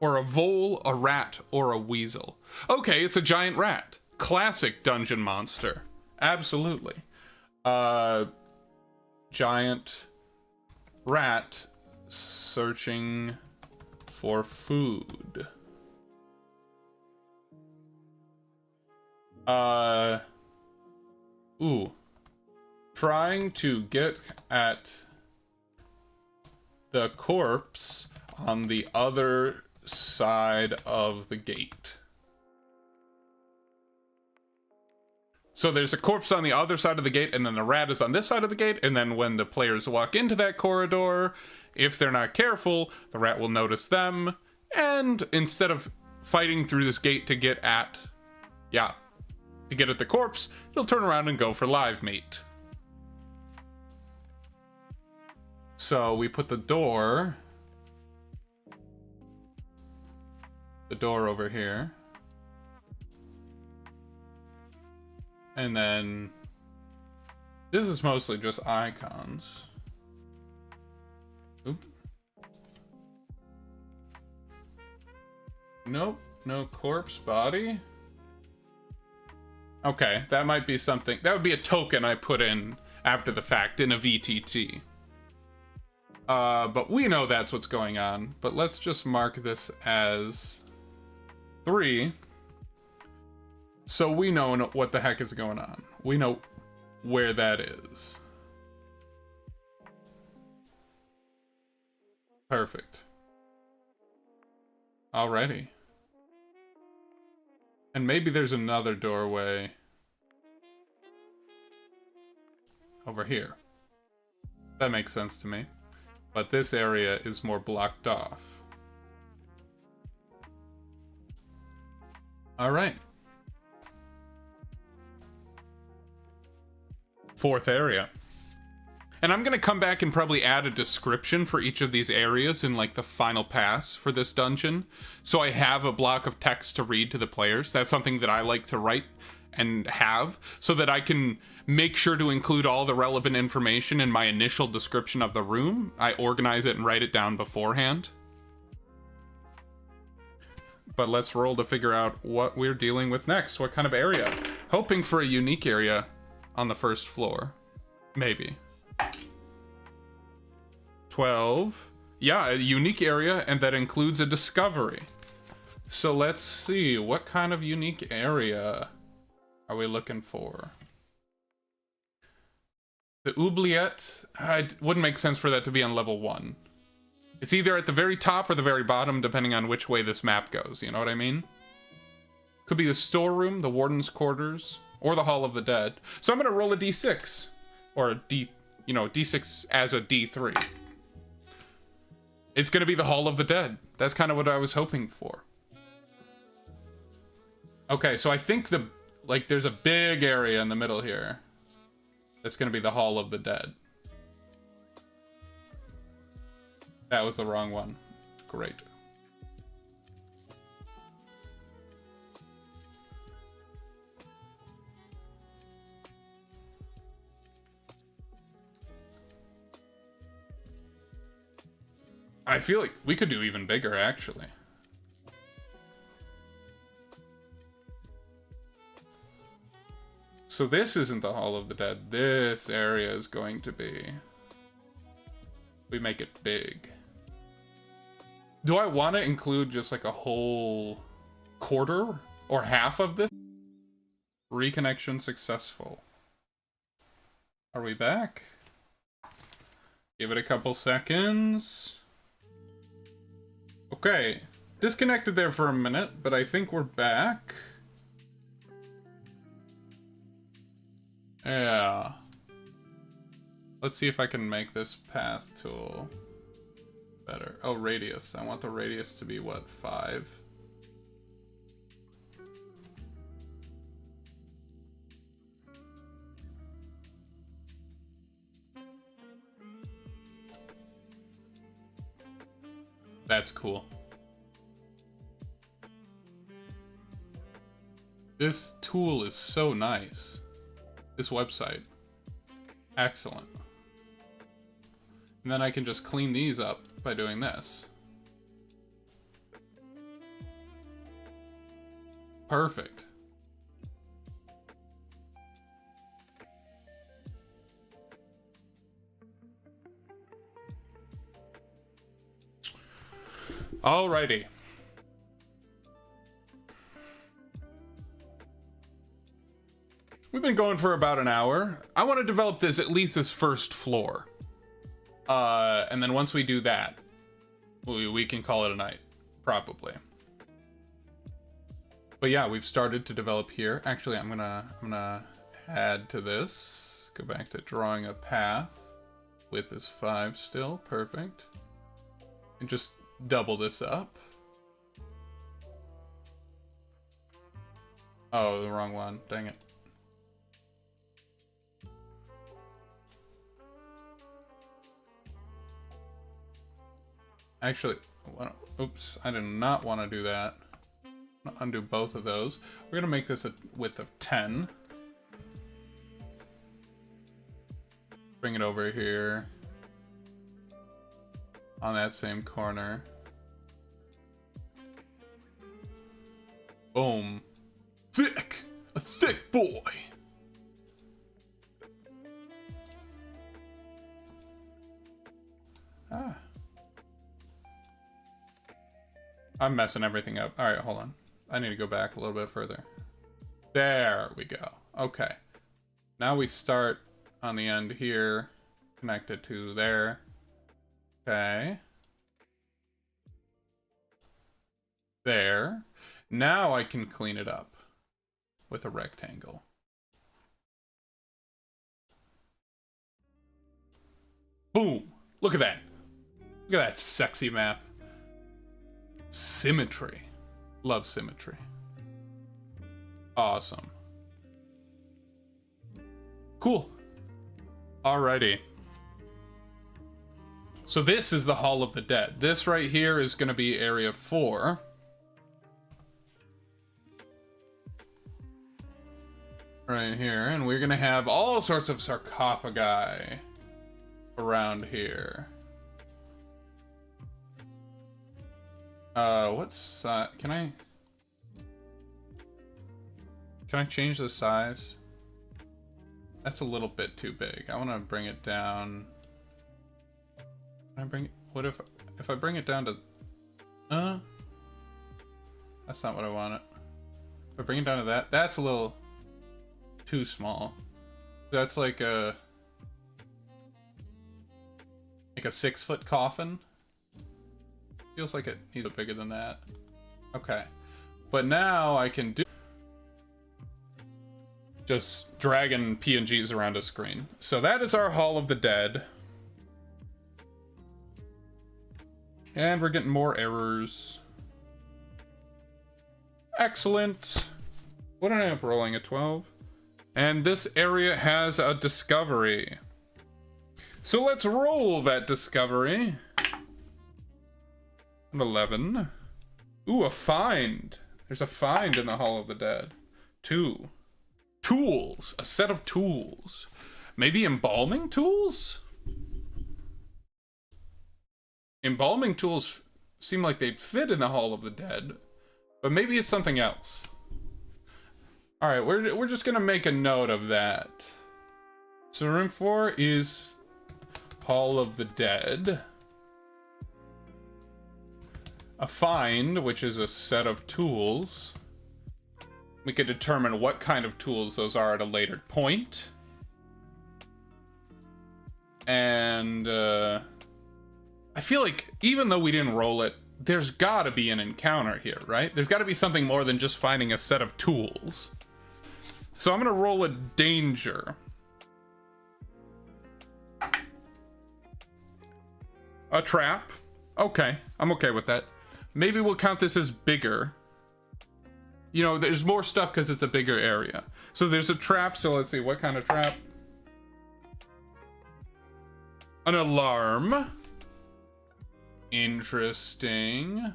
[SPEAKER 1] Or a vole, a rat, or a weasel? Okay, it's a giant rat. Classic dungeon monster. Absolutely. Giant rat searching for food. Trying to get at the corpse on the other side of the gate. So there's a corpse on the other side of the gate, and then the rat is on this side of the gate, and then when the players walk into that corridor, if they're not careful, the rat will notice them, and instead of fighting through this gate to get at the corpse, it'll turn around and go for live meat. So we put the door over here. And then this is mostly just icons. Oop. Nope, no corpse body. Okay, that might be something. That would be a token I put in after the fact in a VTT. But we know that's what's going on. But let's just mark this as 3. So we know what the heck is going on. We know where that is. Perfect. Alrighty. And maybe there's another doorway over here. That makes sense to me. But this area is more blocked off. Alright. 4th area. And I'm gonna come back and probably add a description for each of these areas in like the final pass for this dungeon. So I have a block of text to read to the players. That's something that I like to write and have so that I can make sure to include all the relevant information in my initial description of the room. I organize it and write it down beforehand. But let's roll to figure out what we're dealing with next. What kind of area? Hoping for a unique area on the first floor. Maybe. 12. Yeah, a unique area, and that includes a discovery. So let's see, what kind of unique area are we looking for? The oubliette, it wouldn't make sense for that to be on level 1. It's either at the very top or the very bottom, depending on which way this map goes, you know what I mean? Could be the storeroom, the warden's quarters, or the Hall of the Dead. So I'm gonna roll a d6. Or a d6 as a d3. It's gonna be the Hall of the Dead. That's kind of what I was hoping for. Okay, so I think there's a big area in the middle here. That's gonna be the Hall of the Dead. That was the wrong one. Great. I feel like we could do even bigger, actually. So this isn't the Hall of the Dead. This area is going to be... We make it big. Do I want to include just like a whole quarter or half of this? Reconnection successful. Are we back? Give it a couple seconds. Okay. Disconnected there for a minute, but I think we're back. Yeah. Let's see if I can make this path tool better. Oh, radius. I want the radius to be, what, 5? That's cool. This tool is so nice. This website. Excellent. And then I can just clean these up by doing this. Perfect. Alrighty. We've been going for about an hour. I want to develop this, at least this first floor. And then once we do that, we can call it a night, probably. But yeah, we've started to develop here. Actually, I'm gonna add to this. Go back to drawing a path. Width is 5 still, perfect. And just double this up. Oh, the wrong one, dang it. Actually, oops, I did not want to do that. Undo both of those. We're gonna make this a width of 10. Bring it over here. On that same corner. Boom. Thick! A thick boy! Ah. I'm messing everything up. Alright, hold on. I need to go back a little bit further. There we go. Okay. Now we start on the end here. Connected to there. Okay. There. Now I can clean it up with a rectangle. Boom! Look at that. Look at that sexy map. Symmetry. Love symmetry. Awesome. Cool. Alrighty. So this is the Hall of the Dead. This right here is going to be Area 4. Right here. And we're going to have all sorts of sarcophagi around here. What's can I change the size? That's a little bit too big. I want to bring it down. Can I bring it, what if I bring it down to that's not what I wanted. If I bring it down to that, that's a little too small. That's like a 6-foot coffin. Feels like it needs a bit bigger than that. Okay. But now I can do just dragging PNGs around a screen. So that is our Hall of the Dead. And we're getting more errors. Excellent. What did I end up rolling? A 12? And this area has a discovery. So let's roll that discovery. An 11. Ooh, a find. There's a find in the Hall of the Dead. 2. Tools. A set of tools. Maybe embalming tools? Embalming tools seem like they'd fit in the Hall of the Dead. But maybe it's something else. Alright, we're just gonna make a note of that. So room 4 is Hall of the Dead. A find, which is a set of tools. We could determine what kind of tools those are at a later point. And I feel like even though we didn't roll it, there's gotta be an encounter here, right? There's gotta be something more than just finding a set of tools. So I'm gonna roll a danger. A trap. Okay, I'm okay with that. Maybe we'll count this as bigger. You know, there's more stuff because it's a bigger area. So there's a trap, so let's see, what kind of trap? An alarm. Interesting.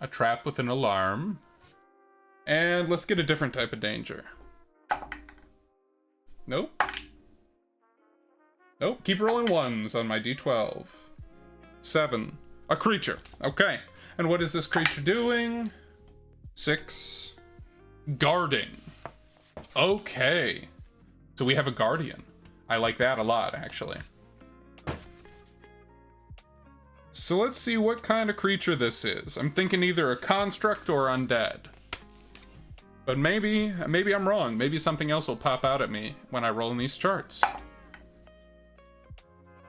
[SPEAKER 1] A trap with an alarm. And let's get a different type of danger. Nope. Nope, keep rolling ones on my d12. 7. A creature. Okay. And what is this creature doing? 6. Guarding. Okay. So we have a guardian. I like that a lot, actually. So let's see what kind of creature this is. I'm thinking either a construct or undead. But maybe I'm wrong. Maybe something else will pop out at me when I roll in these charts.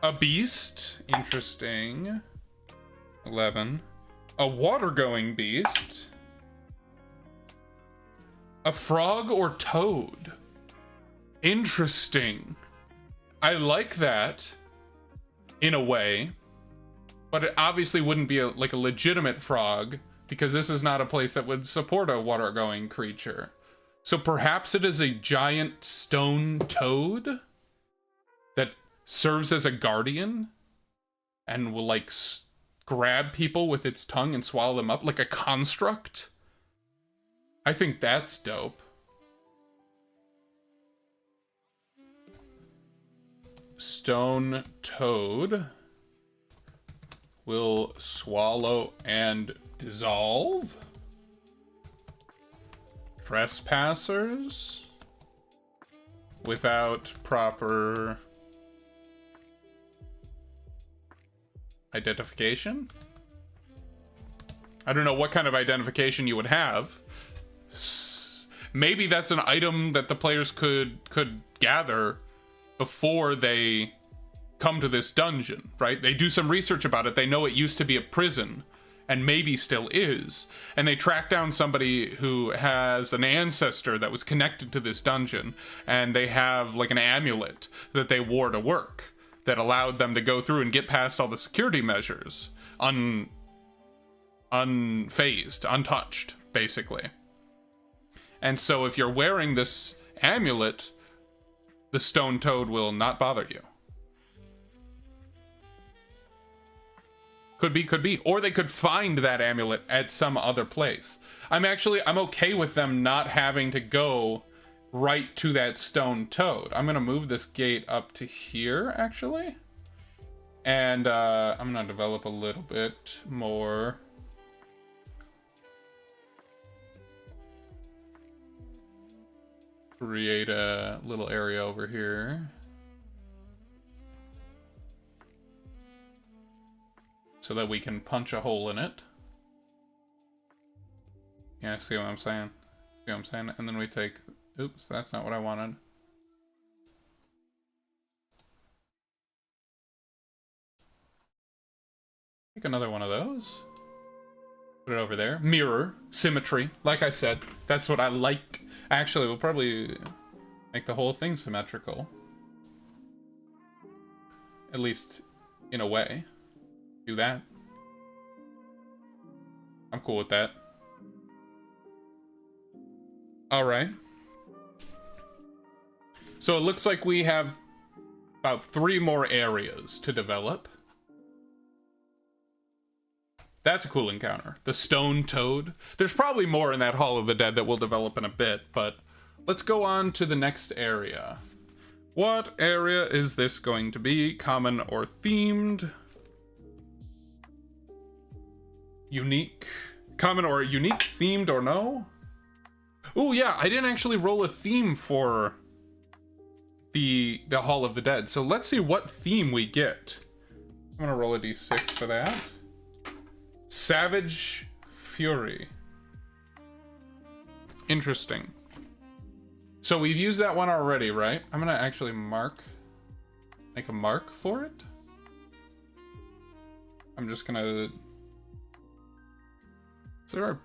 [SPEAKER 1] A beast. Interesting. 11. A water-going beast. A frog or toad. Interesting. I like that in a way, but it obviously wouldn't be like a legitimate frog because this is not a place that would support a water-going creature. So perhaps it is a giant stone toad that serves as a guardian and will like grab people with its tongue and swallow them up like a construct. I think that's dope. Stone toad will swallow and dissolve. Trespassers without proper identification. I don't know what kind of identification you would have. Maybe that's an item that the players could gather before they come to this dungeon, right? They do some research about it. They know it used to be a prison and maybe still is. And they track down somebody who has an ancestor that was connected to this dungeon, and they have like an amulet that they wore to work that allowed them to go through and get past all the security measures unfazed, untouched, basically. And so if you're wearing this amulet, the stone toad will not bother you. Could be. Or they could find that amulet at some other place. I'm okay with them not having to go right to that stone toad. I'm gonna move this gate up to here, actually. And I'm gonna develop a little bit more. Create a little area over here. So that we can punch a hole in it. Yeah, see what I'm saying? See what I'm saying? And then we take... Oops, that's not what I wanted. Take another one of those. Put it over there. Mirror. Symmetry. Like I said, that's what I like. Actually, we'll probably make the whole thing symmetrical. At least, in a way. Do that. I'm cool with that. All right. So it looks like we have about 3 more areas to develop. That's a cool encounter. The Stone Toad. There's probably more in that Hall of the Dead that we'll develop in a bit, but let's go on to the next area. What area is this going to be? Common or themed? Unique. Common or unique, themed or no? Oh yeah, I didn't actually roll a theme for the Hall of the Dead. So let's see what theme we get. I'm gonna roll a d6 for that. Savage Fury. Interesting. So we've used that one already, right? I'm gonna actually make a mark for it. I'm just gonna... Is there a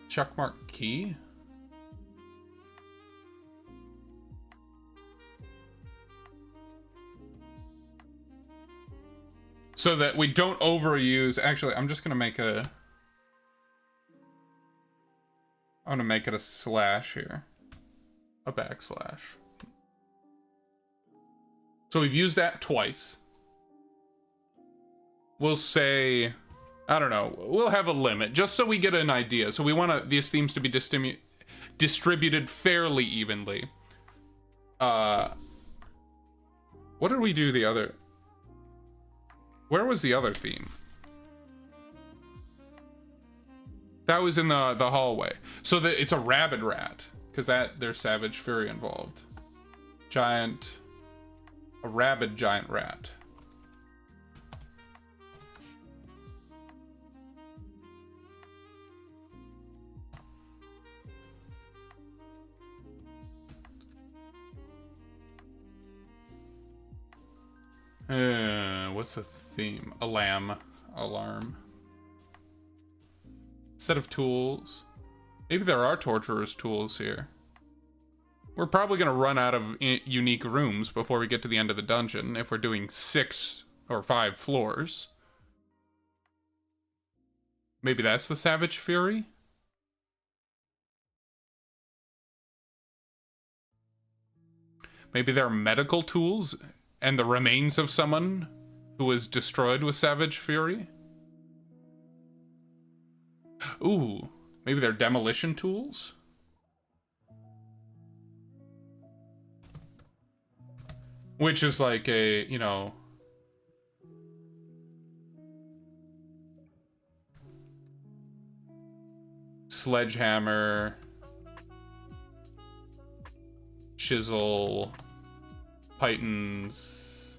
[SPEAKER 1] checkmark key? So that we don't overuse... Actually, I'm just gonna make a... I'm gonna make it a slash here. A backslash. So we've used that twice. We'll say... I don't know. We'll have a limit, just so we get an idea. So we want these themes to be distributed fairly evenly. What did we do the other... Where was the other theme? That was in the hallway. So it's a rabid rat, because there's Savage Fury involved. A rabid giant rat. What's the theme? A lamb. Alarm. Set of tools. Maybe there are torturer's tools here. We're probably going to run out of unique rooms before we get to the end of the dungeon if we're doing 6 or 5 floors. Maybe that's the Savage Fury? Maybe there are medical tools and the remains of someone who was destroyed with Savage Fury? Ooh, maybe they're demolition tools? Which is like a, you know... sledgehammer... chisel... pythons...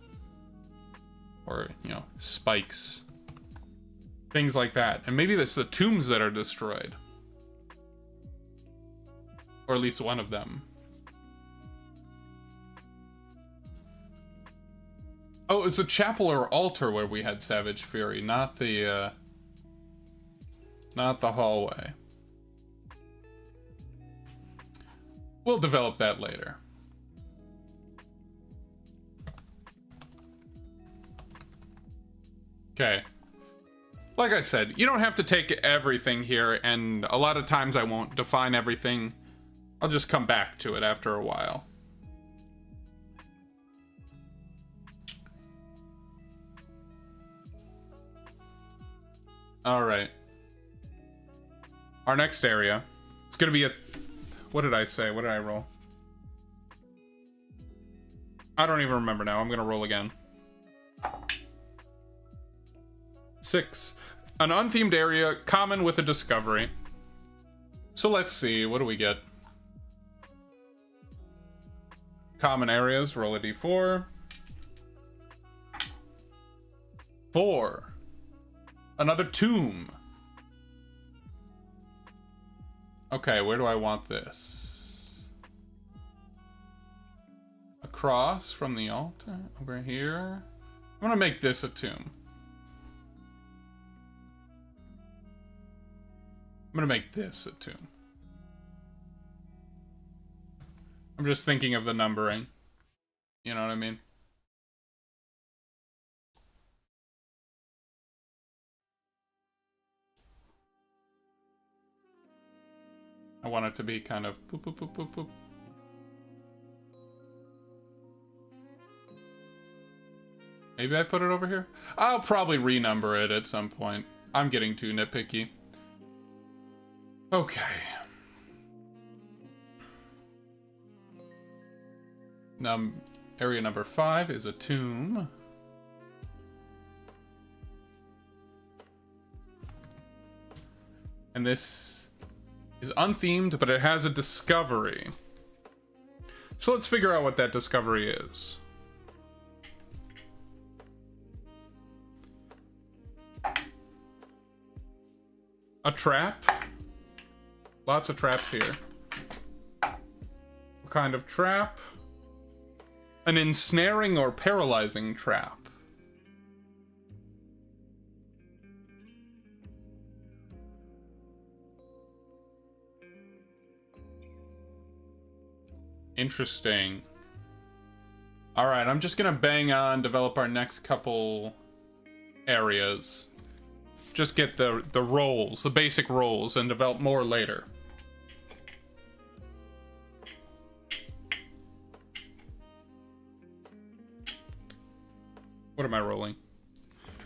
[SPEAKER 1] or, you know, spikes. Things like that. And maybe it's the tombs that are destroyed. Or at least one of them. Oh, it's a chapel or altar where we had Savage Fury, not the hallway. We'll develop that later. Okay. Like I said, you don't have to take everything here, and a lot of times I won't define everything. I'll just come back to it after a while. Alright. Our next area is going to be a... what did I say? What did I roll? I don't even remember now. I'm going to roll again. 6. An unthemed area, common with a discovery. So let's see, what do we get? Common areas, roll a d4. 4. Another tomb. Okay, where do I want this? Across from the altar, over here. I'm gonna make this a tomb. I'm gonna make this a tomb. I'm just thinking of the numbering. You know what I mean? I want it to be kind of boop, boop, boop, boop, boop. Maybe I put it over here? I'll probably renumber it at some point. I'm getting too nitpicky. Okay. Area number 5 is a tomb. And this is unthemed, but it has a discovery. So let's figure out what that discovery is. A trap. Lots of traps here. What kind of trap? An ensnaring or paralyzing trap. Interesting. Alright, I'm just gonna bang on, develop our next couple areas. Just get the roles, the basic roles, and develop more later. What am I rolling?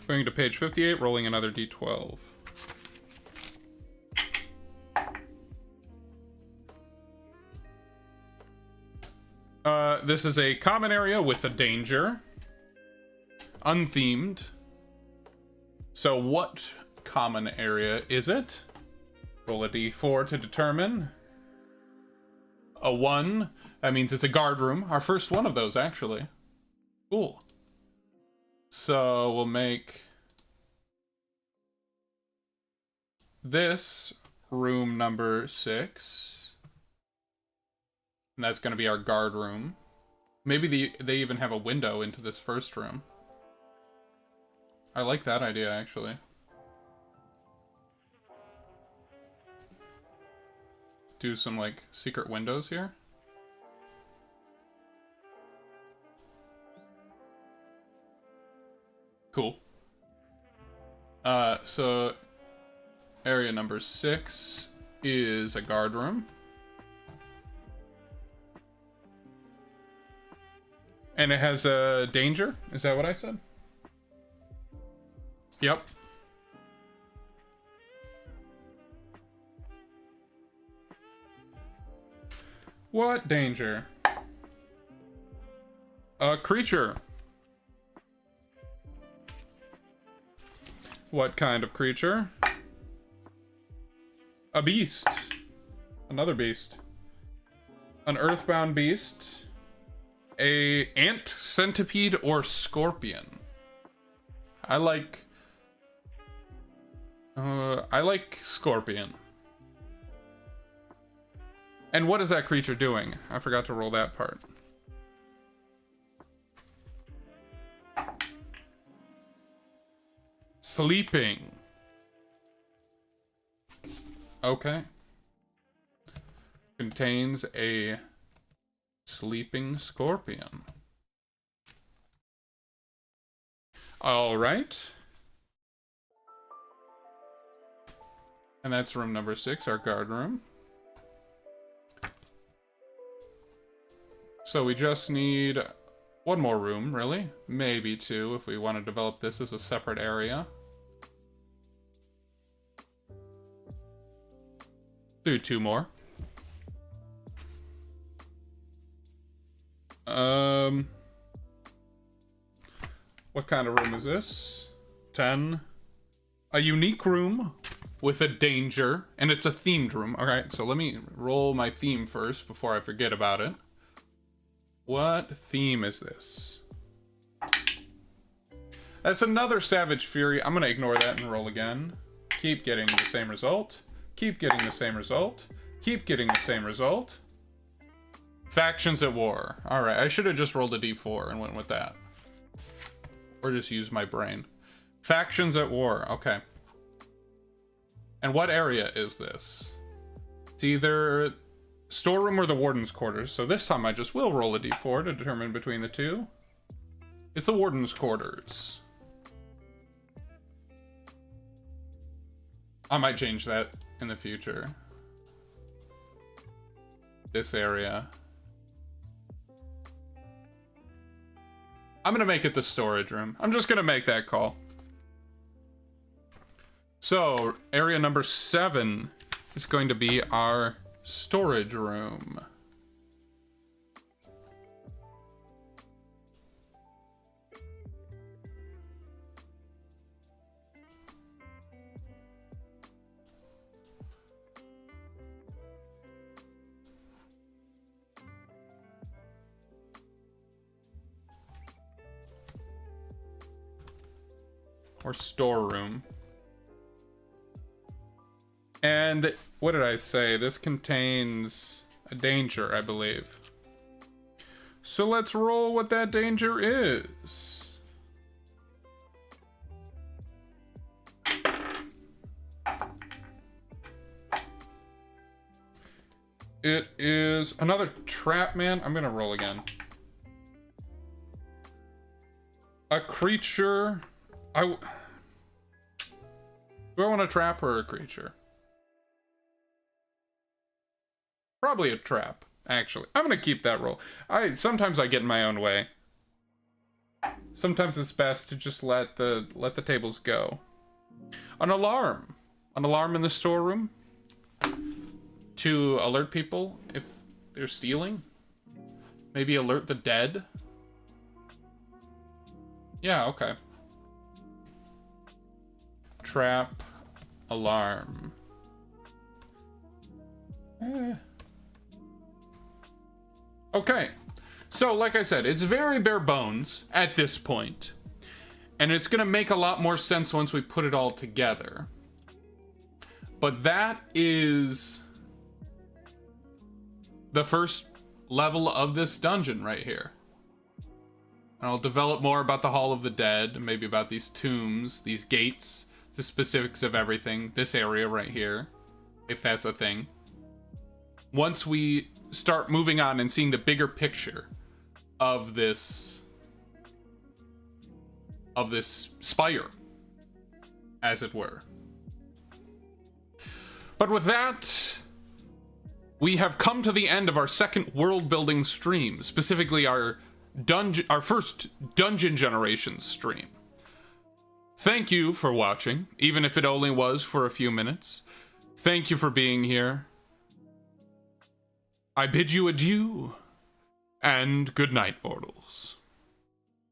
[SPEAKER 1] Going to page 58, rolling another d12. This is a common area with a danger. Unthemed. So what common area is it? Roll a d4 to determine. A 1. That means it's a guard room. Our first one of those, actually. Cool. So we'll make this room number 6. And that's going to be our guard room. Maybe they even have a window into this first room. I like that idea, actually. Do some, like, secret windows here. Cool. So area number 6 is a guard room. And it has a danger? Is that what I said? Yep. What danger? A creature. What kind of creature? A beast. Another beast. An earthbound beast. A ant, centipede, or scorpion. I like scorpion. And what is that creature doing? I forgot to roll that part. Sleeping. Okay. Contains a sleeping scorpion. All right. And that's room number 6, our guard room. So we just need one more room, really. Maybe 2 if we want to develop this as a separate area. Do 2 more. What kind of room is this? 10. A unique room with a danger, and it's a themed room. Alright, so let me roll my theme first before I forget about it. What theme is this? That's another Savage Fury. I'm gonna ignore that and roll again. Keep getting the same result. Keep getting the same result. Keep getting the same result. Factions at war. Alright, I should have just rolled a d4 and went with that. Or just used my brain. Factions at war. Okay. And what area is this? It's either storeroom or the warden's quarters. So this time I just will roll a d4 to determine between the two. It's the warden's quarters. I might change that in the future. this area. I'm gonna make it the storage room. I'm just gonna make that call. So, area number 7 is going to be our storage room. Or storeroom. And what did I say? This contains a danger, I believe. So let's roll what that danger is. It is another trap, man. I'm gonna roll again. A creature. Do I want a trap or a creature? Probably a trap, actually. I'm gonna keep that roll. Sometimes I get in my own way. Sometimes it's best to just let the tables go. An alarm. An alarm in the storeroom to alert people if they're stealing. Maybe alert the dead. Yeah, okay. Trap, alarm. Okay, so like I said, it's very bare bones at this point, and it's gonna make a lot more sense once we put it all together. But that is the first level of this dungeon right here. And I'll develop more about the Hall of the Dead, maybe about these tombs, these gates, the specifics of everything, this area right here, if that's a thing. Once we start moving on and seeing the bigger picture of this spire, as it were. But with that, we have come to the end of our second world building stream, specifically our first dungeon generations stream. Thank you for watching, even if it only was for a few minutes. Thank you for being here. I bid you adieu, and good night, mortals.